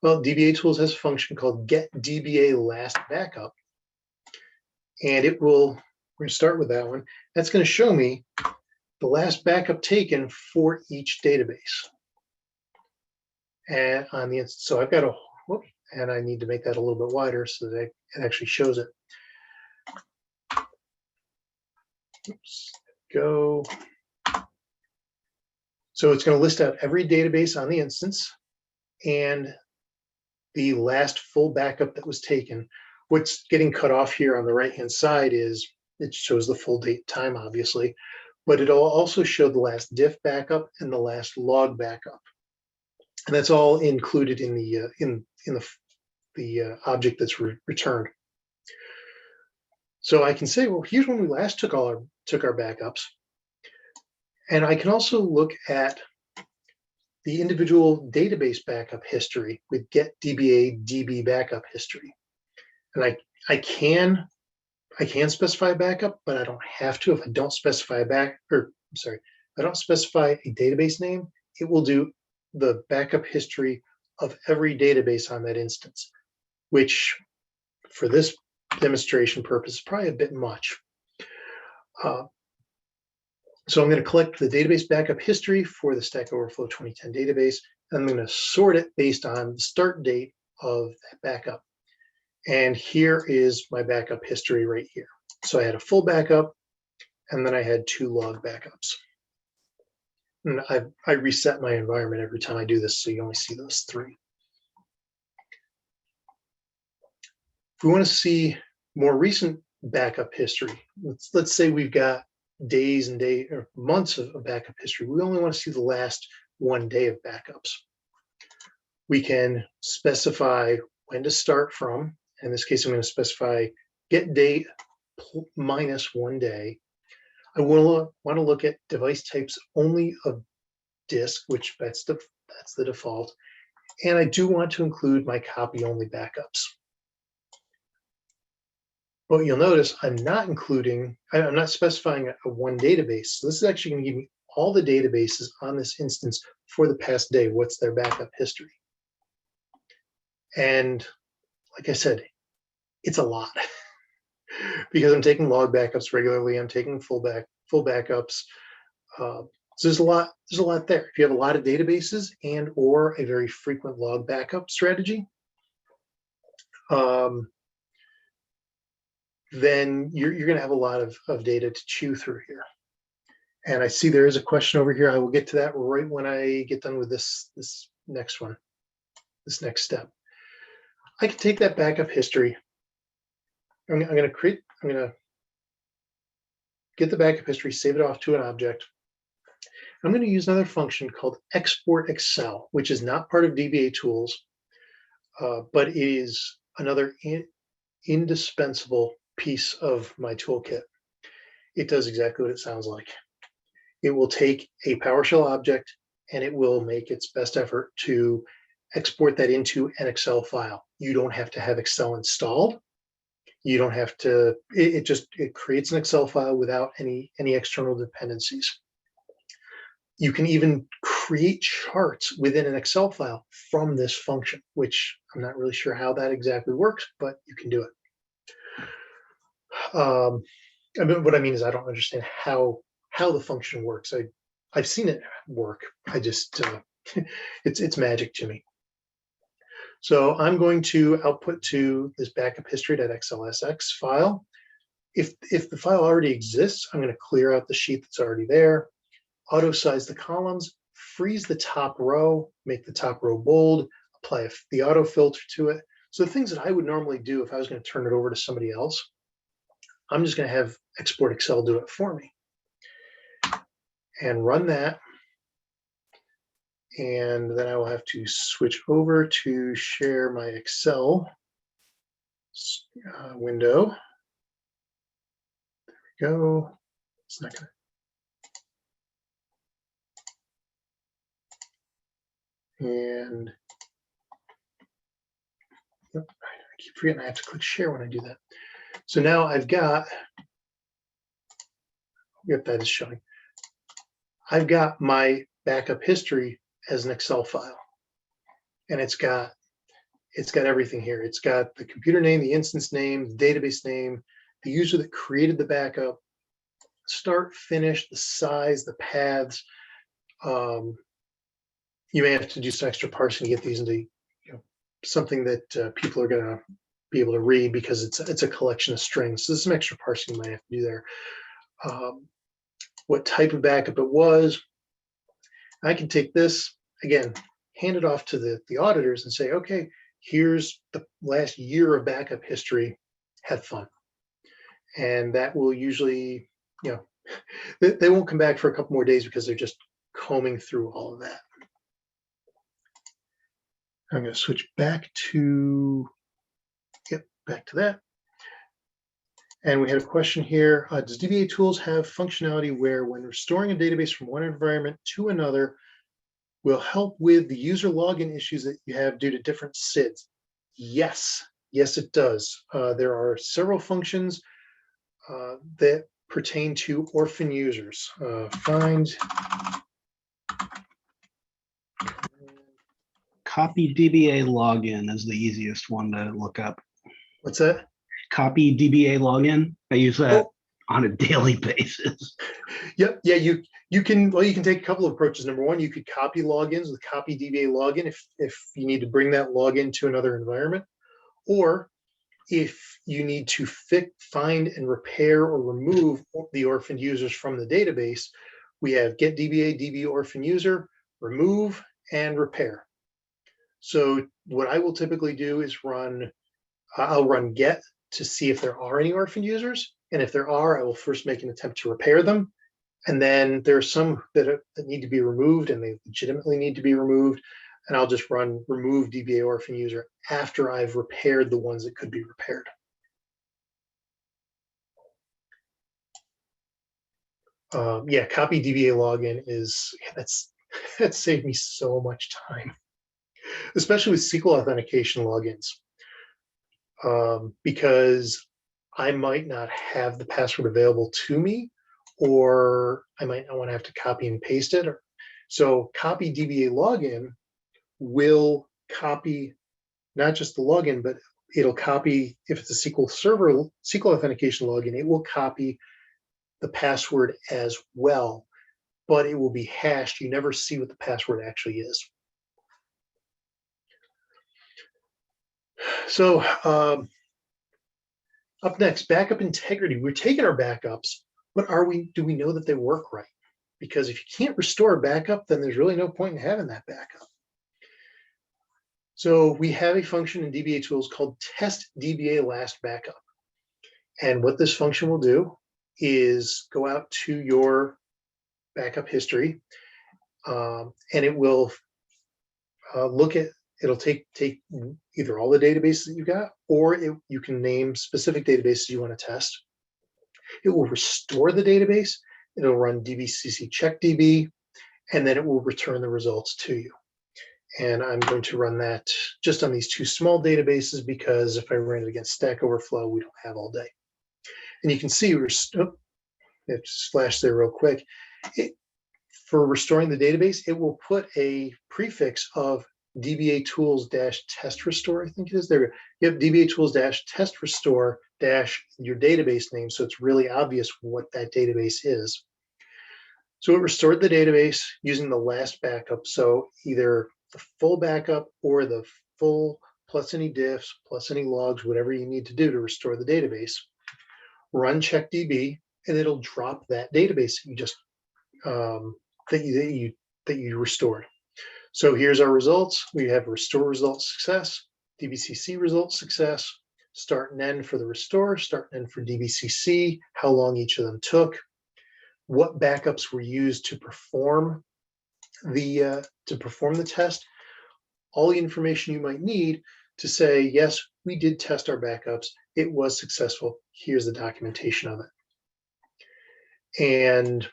[SPEAKER 2] Well, DBATools has a function called get DBA last backup, and it will, we're going to start with that one. That's going to show me the last backup taken for each database. And on the, so I've got and I need to make that a little bit wider so that it actually shows it. Oops, go. So it's going to list out every database on the instance and the last full backup that was taken. What's getting cut off here on the right-hand side is it shows the full date time, obviously, but it'll also show the last diff backup and the last log backup. And that's all included in the object that's returned. So I can say, well, here's when we last took our backups. And I can also look at the individual database backup history with get DBA DB backup history. And I can specify backup, but I don't have to. If I don't specify I don't specify a database name, it will do the backup history of every database on that instance, which for this demonstration purpose is probably a bit much. So I'm going to collect the database backup history for the Stack Overflow 2010 database, and I'm going to sort it based on the start date of that backup. And here is my backup history right here. So I had a full backup, and then I had 2 log backups. And I reset my environment every time I do this, so you only see those 3. If we want to see more recent backup history, let's say we've got days and or months of backup history. We only want to see the last 1 day of backups. We can specify when to start from. In this case, I'm going to specify get date minus 1 day. I want to look at device types only of disk, which that's the default. And I do want to include my copy only backups. But you'll notice I'm not specifying a 1 database. So this is actually going to give me all the databases on this instance for the past day. What's their backup history? And like I said, it's a lot because I'm taking log backups regularly. I'm taking full backups. So there's a lot there. If you have a lot of databases and or a very frequent log backup strategy, then you're going to have a lot of data to chew through here. And I see there is a question over here. I will get to that right when I get done with this next one, this next step. I can take that backup history. I'm going to get the backup history, save it off to an object. I'm going to use another function called export Excel, which is not part of DBATools, but is another indispensable piece of my toolkit. It does exactly what it sounds like. It will take a PowerShell object and it will make its best effort to export that into an Excel file. You don't have to have Excel installed. You don't have to, it creates an Excel file without any external dependencies. You can even create charts within an Excel file from this function, which I'm not really sure how that exactly works, but you can do it. I mean, what I mean is I don't understand how the function works. I've seen it work. I just it's magic to me. So I'm going to output to this backup history.xlsx file. If the file already exists, I'm going to clear out the sheet that's already there, auto size the columns, freeze the top row, make the top row bold, apply the auto filter to it. So the things that I would normally do if I was going to turn it over to somebody else, I'm just going to have Export Excel do it for me. And run that. And then I will have to switch over to share my Excel window. There we go. It's not going to. And I keep forgetting I have to click share when I do that. So now I've got, yep, that is showing. I've got my backup history as an Excel file, and it's got everything here. It's got the computer name, the instance name, the database name, the user that created the backup, start, finish, the size, the paths. You may have to do some extra parsing to get these into something that people are going to be able to read, because it's a collection of strings. So there's some extra parsing you might have to do there. What type of backup it was. I can take this, again, hand it off to the auditors and say, okay, here's the last year of backup history, have fun. And that will usually, they won't come back for a couple more days because they're just combing through all of that. I'm going to switch back to, back to that. And we had a question here. Does DBA Tools have functionality where when restoring a database from one environment to another will help with the user login issues that you have due to different SIDs? Yes, it does. There are several functions that pertain to orphan users. Find.
[SPEAKER 1] Copy DBA login is the easiest one to look up.
[SPEAKER 2] What's that?
[SPEAKER 1] Copy DBA login. I use that on a daily basis.
[SPEAKER 2] Yep. Yeah, you can take a couple of approaches. Number one, you could copy logins with copy DBA login if you need to bring that login to another environment, or if you need to find and repair or remove the orphaned users from the database, we have get DBA, DB orphan user, remove, and repair. So what I will typically do is I'll run get to see if there are any orphan users. And if there are, I will first make an attempt to repair them. And then there are some that need to be removed, and they legitimately need to be removed. And I'll just run remove DBA orphan user after I've repaired the ones that could be repaired. Copy DBA login that saved me so much time, especially with SQL authentication logins, because I might not have the password available to me, or I might not want to have to copy and paste it. So copy DBA login will copy not just the login, but it'll copy, if it's a SQL Server, SQL authentication login, it will copy the password as well, but it will be hashed. You never see what the password actually is. So up next, backup integrity. We're taking our backups, but do we know that they work right? Because if you can't restore a backup, then there's really no point in having that backup. So we have a function in DBA Tools called test DBA last backup. And what this function will do is go out to your backup history, and it will it'll take either all the databases that you got, or you can name specific databases you want to test. It will restore the database. It'll run dbcc check db, and then it will return the results to you. And I'm going to run that just on these two small databases, because if I ran it against Stack Overflow, we don't have all day. And you can see it's flashed there real quick. For restoring the database, it will put a prefix of DBA Tools -test restore. I think it is there. You have DBA Tools -test restore your database name, so it's really obvious what that database is. So it restored the database using the last backup. So either the full backup or the full plus any diffs, plus any logs, whatever you need to do to restore the database. Run check DB, and it'll drop that database that you just that you restored. So here's our results. We have restore results success, DBCC results success, start and end for the restore, start and end for DBCC, how long each of them took, what backups were used to perform the test, all the information you might need to say, yes, we did test our backups. It was successful. Here's the documentation of it. And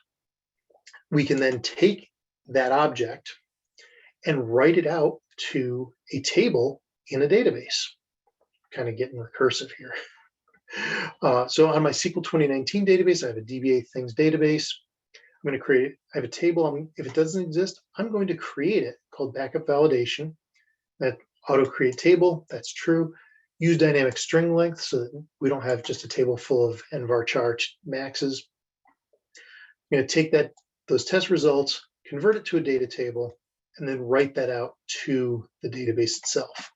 [SPEAKER 2] we can then take that object and write it out to a table in a database. Kind of getting recursive here. So on my SQL 2019 database, I have a DBA things database. I'm going to create, I have a table. If it doesn't exist, I'm going to create it called backup validation. That auto create table, that's true. Use dynamic string length so that we don't have just a table full of nvarchar maxes. I'm going to take those test results, convert it to a data table, and then write that out to the database itself.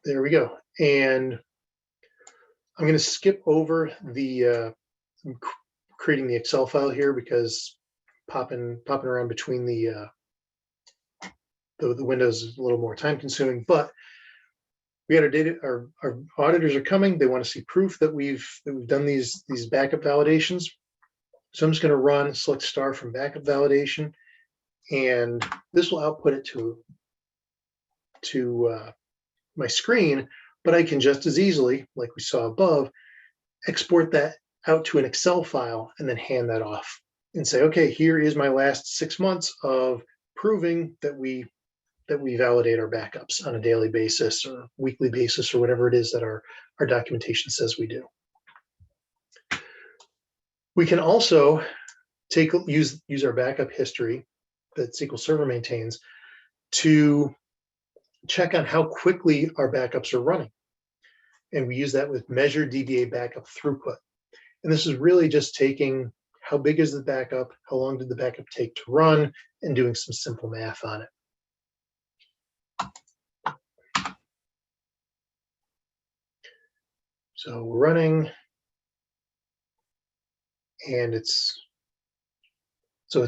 [SPEAKER 2] There we go. And I'm going to skip over the creating the Excel file here because popping around between the windows is a little more time consuming. But we got our data. Our auditors are coming. They want to see proof that we've done these backup validations. So I'm just going to run select star from backup validation, and this will output it to my screen. But I can just as easily, like we saw above, export that out to an Excel file and then hand that off and say, okay, here is my last 6 months of proving that we validate our backups on a daily basis or weekly basis or whatever it is that our documentation says we do. We can also use our backup history that SQL Server maintains to check on how quickly our backups are running. And we use that with measure DBA backup throughput. And this is really just taking how big is the backup, how long did the backup take to run, and doing some simple math on it. So we're running, and it's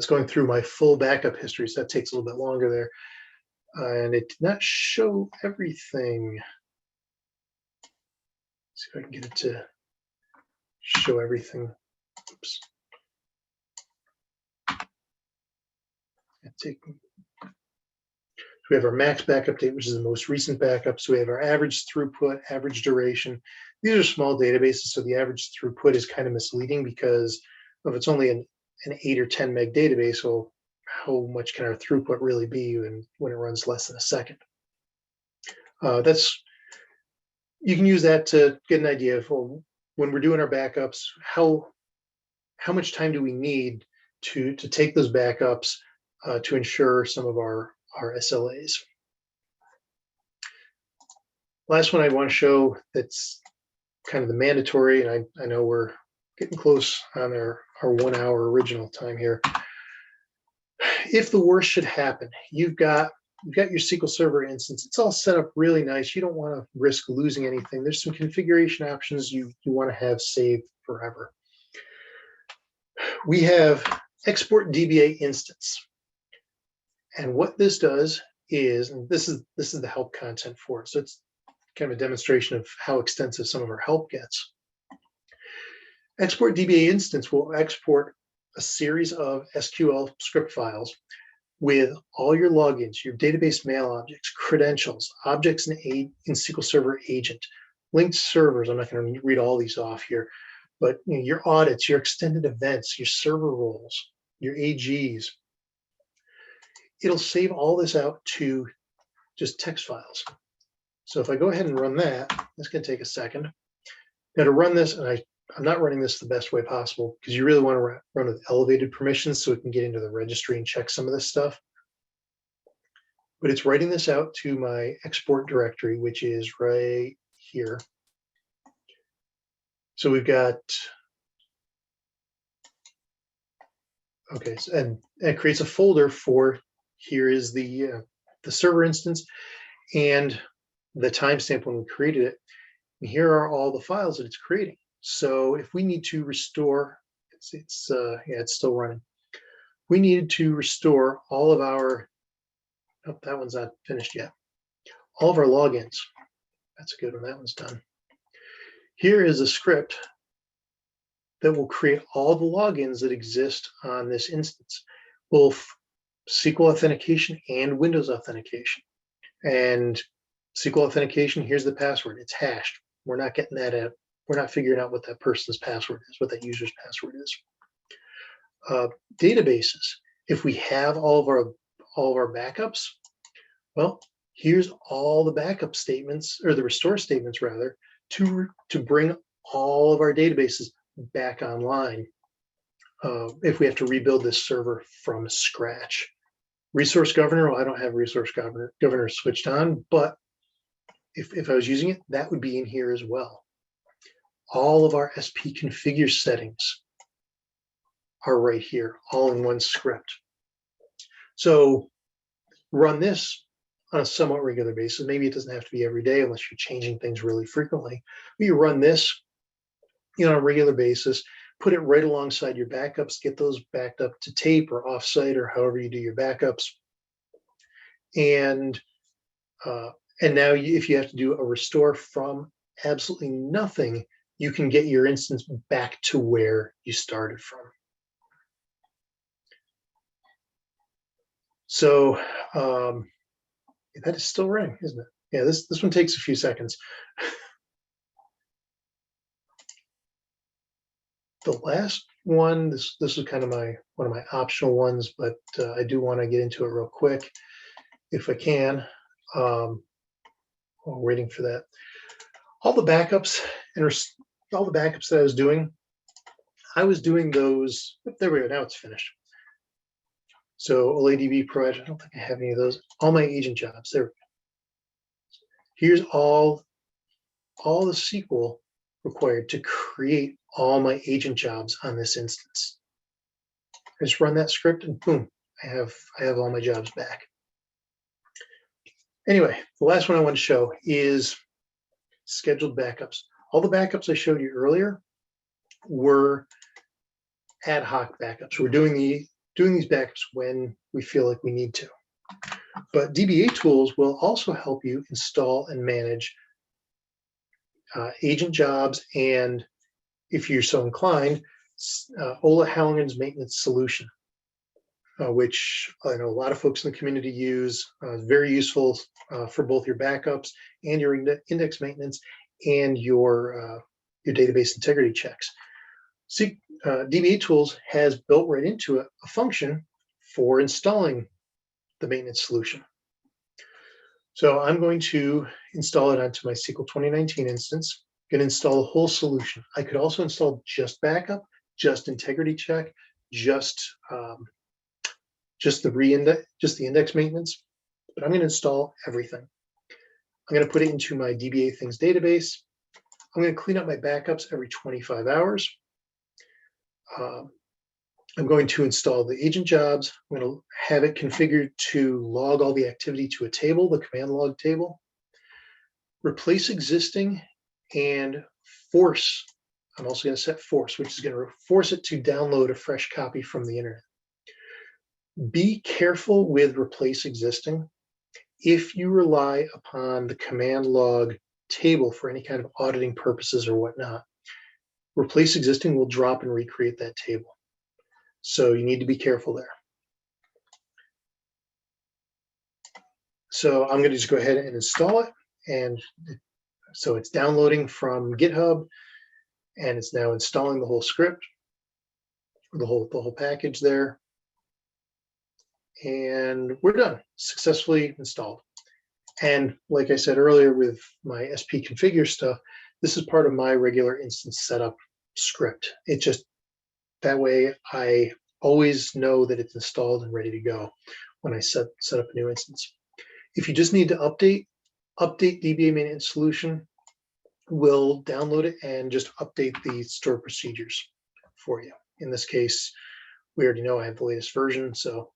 [SPEAKER 2] going through my full backup history, so that takes a little bit longer there. And it did not show everything. Let's see if I can get it to show everything. Oops. So we have our max backup date, which is the most recent backup. So we have our average throughput, average duration. These are small databases, so the average throughput is kind of misleading because if it's only an 8 or 10 meg database, well, how much can our throughput really be when it runs less than a second? You can use that to get an idea of, well, when we're doing our backups, how much time do we need to take those backups to ensure some of our SLAs. Last one I want to show that's kind of the mandatory, and I know we're getting close on our 1 hour original time here. If the worst should happen, you've got your SQL Server instance. It's all set up really nice. You don't want to risk losing anything. There's some configuration options you want to have saved forever. We have export Dba Instance. And what this does is, and this is the help content for it. So it's kind of a demonstration of how extensive some of our help gets. Export Dba Instance will export a series of SQL script files with all your logins, your database mail objects, credentials, objects in SQL Server agent, linked servers. I'm not going to read all these off here, but your audits, your extended events, your server roles, your AGs. It'll save all this out to just text files. So if I go ahead and run that, that's going to take a second. Now to run this, and I'm not running this the best way possible because you really want to run with elevated permissions so it can get into the registry and check some of this stuff. But it's writing this out to my export directory, which is right here. So we've got, okay, and it creates a folder for, here is the the server instance and the timestamp when we created it. And here are all the files that it's creating. So if we need to restore, it's still running. We needed to restore all of our, oh, that one's not finished yet. All of our logins. That's a good one. That one's done. Here is a script that will create all the logins that exist on this instance, both SQL authentication and Windows authentication. And SQL authentication, here's the password. It's hashed. We're not getting that out. We're not figuring out what that person's password is, what that user's password is. Databases. If we have all of our backups, well, here's all the backup statements, or the restore statements rather, to bring all of our databases back online if we have to rebuild this server from scratch. Resource governor, well, I don't have resource governor switched on, but if I was using it, that would be in here as well. All of our SP configure settings are right here, all in one script. So run this on a somewhat regular basis. Maybe it doesn't have to be every day unless you're changing things really frequently. But you run this, on a regular basis, put it right alongside your backups, get those backed up to tape or offsite or however you do your backups. And now if you have to do a restore from absolutely nothing, you can get your instance back to where you started from. So that is still running, isn't it? Yeah, this one takes a few seconds. The last one, this is kind of one of my optional ones, but I do want to get into it real quick if I can. While waiting for that, all the backups that I was doing those. There we go. Now it's finished. So OLADB Pro, I don't think I have any of those. All my agent jobs. There. Here's all the SQL required to create all my agent jobs on this instance. I just run that script and boom, I have all my jobs back. Anyway, the last one I want to show is scheduled backups. All the backups I showed you earlier were ad hoc backups. We're doing these backups when we feel like we need to. But DBATools will also help you install and manage agent jobs, and if you're so inclined, Ola Hallingen's maintenance solution, which I know a lot of folks in the community use. Very useful for both your backups and your index maintenance and your database integrity checks. See, DBATools has built right into it a function for installing the maintenance solution. So I'm going to install it onto my SQL 2019 instance. I'm going to install the whole solution. I could also install just backup, just integrity check, just the index maintenance, but I'm going to install everything. I'm going to put it into my DBA things database. I'm going to clean up my backups every 25 hours. I'm going to install the agent jobs. I'm going to have it configured to log all the activity to a table, the command log table. Replace existing and force. I'm also going to set force, which is going to force it to download a fresh copy from the internet. Be careful with replace existing. If you rely upon the command log table for any kind of auditing purposes or whatnot, replace existing will drop and recreate that table. So you need to be careful there. So I'm going to just go ahead and install it. And so it's downloading from GitHub, and it's now installing the whole script, the whole package there. And we're done, successfully installed. And like I said earlier with my SP configure stuff, this is part of my regular instance setup script. It just, that way I always know that it's installed and ready to go when I set up a new instance. If you just need to update DBA maintenance solution, we'll download it and just update the stored procedures for you. In this case, we already know I have the latest version, so,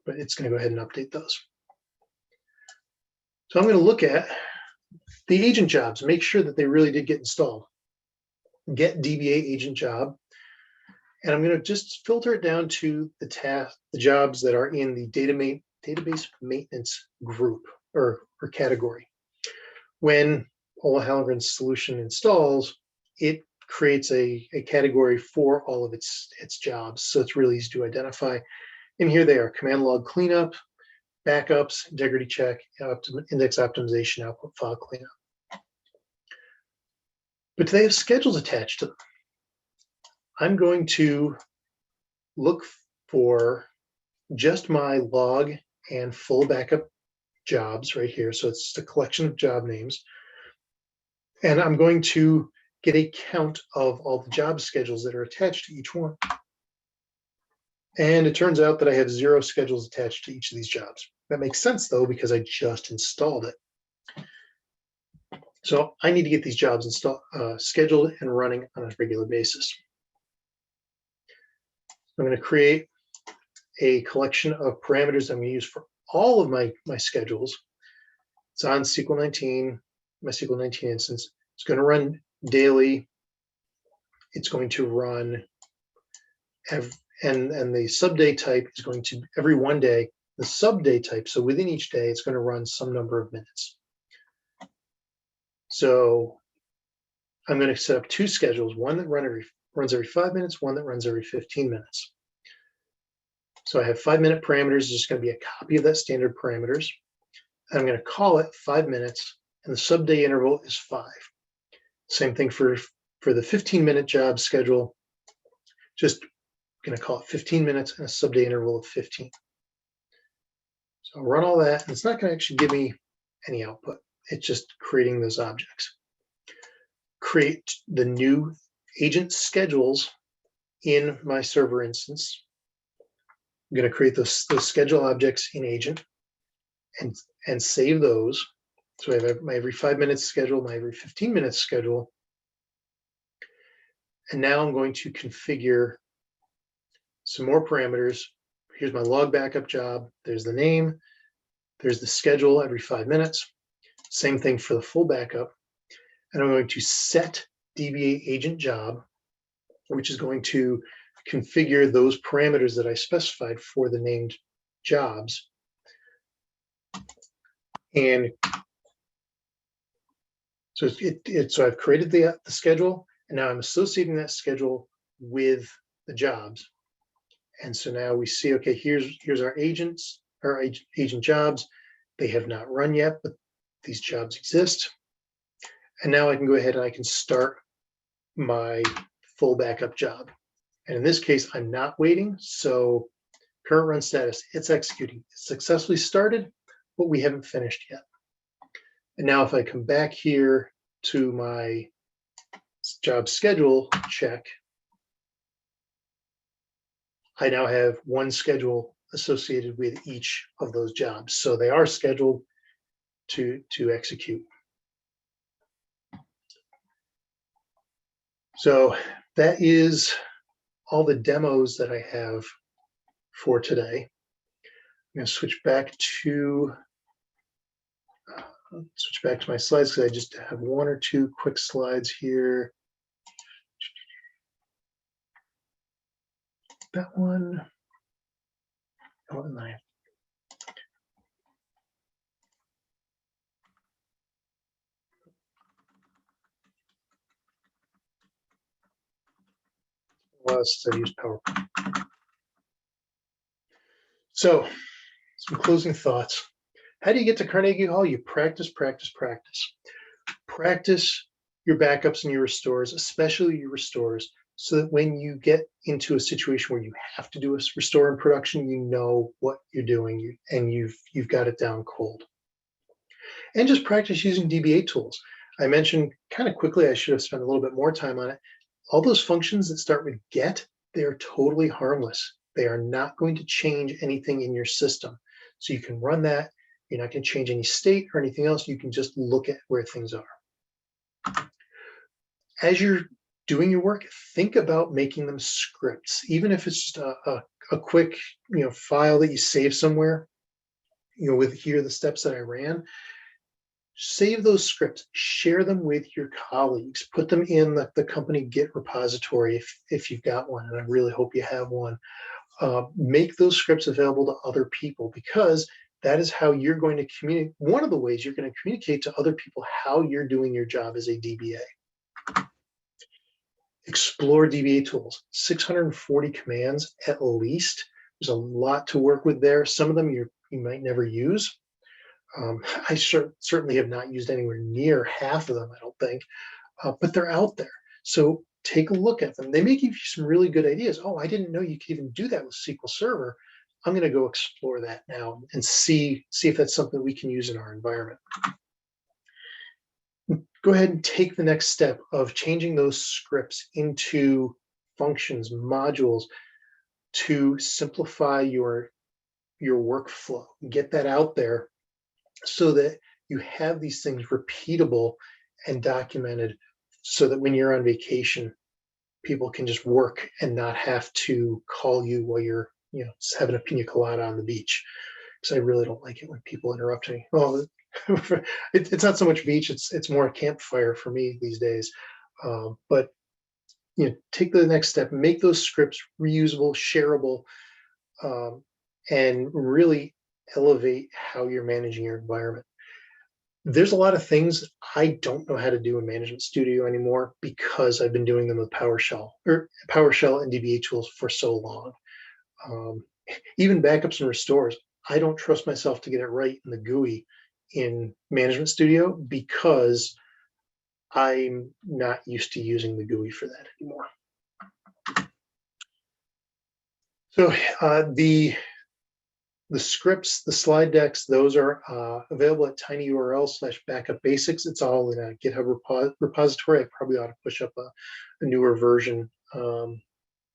[SPEAKER 2] but it's going to go ahead and update those. So I'm going to look at the agent jobs, make sure that they really did get installed. Get DBA agent job. And I'm going to just filter it down to the jobs that are in the database maintenance group or category. When Ola Hallengreen's solution installs, it creates a category for all of its jobs. So it's really easy to identify. And here they are: command log cleanup, backups, integrity check, index optimization, output file cleanup. But they have schedules attached to them. I'm going to look for just my log and full backup jobs right here. So it's just a collection of job names. And I'm going to get a count of all the job schedules that are attached to each one. And it turns out that I have 0 schedules attached to each of these jobs. That makes sense though, because I just installed it. So I need to get these jobs scheduled and running on a regular basis. I'm going to create a collection of parameters I'm going to use for all of my schedules. It's on SQL 19, my SQL 19 instance. It's going to run daily. It's going to run, and the subday type is going to, every one day, the subday type, so within each day, it's going to run some number of minutes. So I'm going to set up 2 schedules, one that runs every 5 minutes, one that runs every 15 minutes. So I have 5-minute parameters. It's just going to be a copy of that standard parameters. I'm going to call it 5 minutes, and the subday interval is 5. Same thing for the 15-minute job schedule. Just going to call it 15 minutes and a subday interval of 15. So I'll run all that, and it's not going to actually give me any output. It's just creating those objects. Create the new agent schedules in my server instance. I'm going to create those schedule objects in agent and save those. So I have my every 5 minutes schedule, my every 15 minutes schedule. And now I'm going to configure some more parameters. Here's my log backup job. There's the name. There's the schedule every 5 minutes. Same thing for the full backup. And I'm going to set DBA agent job, which is going to configure those parameters that I specified for the named jobs. And so so I've created the schedule, and now I'm associating that schedule with the jobs. And so now we see, okay, here's our agents, our agent jobs. They have not run yet, but these jobs exist. And now I can go ahead and I can start my full backup job. And in this case, I'm not waiting. So current run status, it's executing. It's successfully started, but we haven't finished yet. And now if I come back here to my job schedule check, I now have one schedule associated with each of those jobs. So they are scheduled to execute. So that is all the demos that I have for today. I'm going to switch back to my slides because I just have 1 or 2 quick slides here. That one. Oh, and I. Well, I use PowerPoint. So, some closing thoughts. How do you get to Carnegie Hall? You practice, practice, practice. Practice your backups and your restores, especially your restores, so that when you get into a situation where you have to do a restore in production, you know what you're doing and you've got it down cold. And just practice using DBATools. I mentioned kind of quickly, I should have spent a little bit more time on it. All those functions that start with get, they are totally harmless. They are not going to change anything in your system. So you can run that. You're not going to change any state or anything else. You can just look at where things are. As you're doing your work, think about making them scripts, even if it's just a quick file that you save somewhere. With here are the steps that I ran. Save those scripts, share them with your colleagues, put them in the company Git repository if you've got one, and I really hope you have one. Make those scripts available to other people, because that is how you're going to communicate. One of the ways you're going to communicate to other people how you're doing your job as a DBA. Explore DBA tools, 640 commands at least. There's a lot to work with there. Some of them you might never use. I certainly have not used anywhere near half of them, I don't think, but they're out there. So take a look at them. They may give you some really good ideas. Oh, I didn't know you could even do that with SQL Server. I'm going to go explore that now and see if that's something we can use in our environment. Go ahead and take the next step of changing those scripts into functions, modules, to simplify your workflow. Get that out there so that you have these things repeatable and documented, so that when you're on vacation, people can just work and not have to call you while you're having a pina colada on the beach. Because I really don't like it when people interrupt me. Well, it's not so much beach, it's more a campfire for me these days. But take the next step, make those scripts reusable, shareable, and really elevate how you're managing your environment. There's a lot of things I don't know how to do in Management Studio anymore, because I've been doing them with PowerShell and DBA tools for so long. Even backups and restores, I don't trust myself to get it right in the GUI in Management Studio, because I'm not used to using the GUI for that anymore. So the scripts, the slide decks, those are available at tinyurl/backupbasics. It's all in a GitHub repository. I probably ought to push up a newer version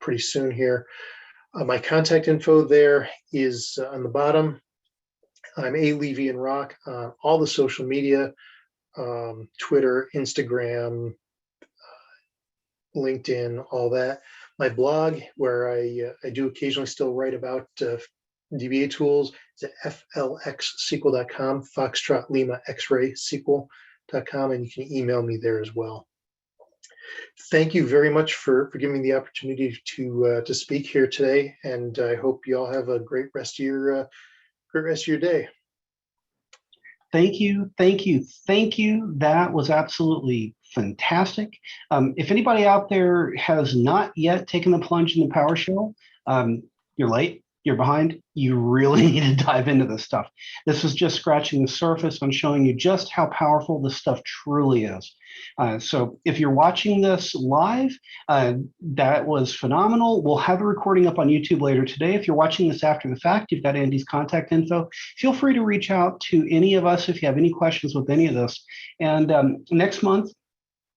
[SPEAKER 2] pretty soon here. My contact info there is on the bottom. I'm A. Levy and Rock on all the social media, Twitter, Instagram, LinkedIn, all that. My blog, where I do occasionally still write about DBA tools, is at flxsql.com, Foxtrot Lima X-ray SQL.com, and you can email me there as well. Thank you very much for giving me the opportunity to speak here today, and I hope you all have a great rest of your day.
[SPEAKER 1] Thank you, thank you, thank you. That was absolutely fantastic. If anybody out there has not yet taken the plunge into PowerShell, you're late. You're behind. You really need to dive into this stuff. This is just scratching the surface on showing you just how powerful this stuff truly is. So if you're watching this live, that was phenomenal. We'll have a recording up on YouTube later today. If you're watching this after the fact, you've got Andy's contact info. Feel free to reach out to any of us if you have any questions with any of this. And next month,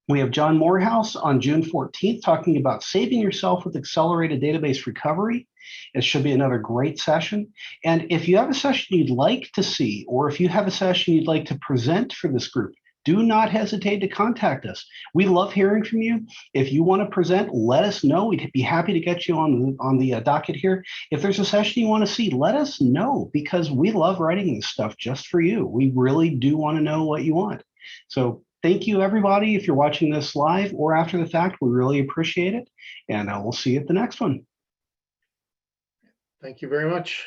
[SPEAKER 1] we have John Morehouse on June 14th talking about saving yourself with accelerated database recovery. It should be another great session. And if you have a session you'd like to see, or if you have a session you'd like to present for this group, do not hesitate to contact us. We love hearing from you. If you want to present, let us know. We'd be happy to get you on the docket here. If there's a session you want to see, let us know, because we love writing this stuff just for you. We really do want to know what you want. So thank you, everybody. If you're watching this live or after the fact, we really appreciate it. And we'll see you at the next one.
[SPEAKER 2] Thank you very much.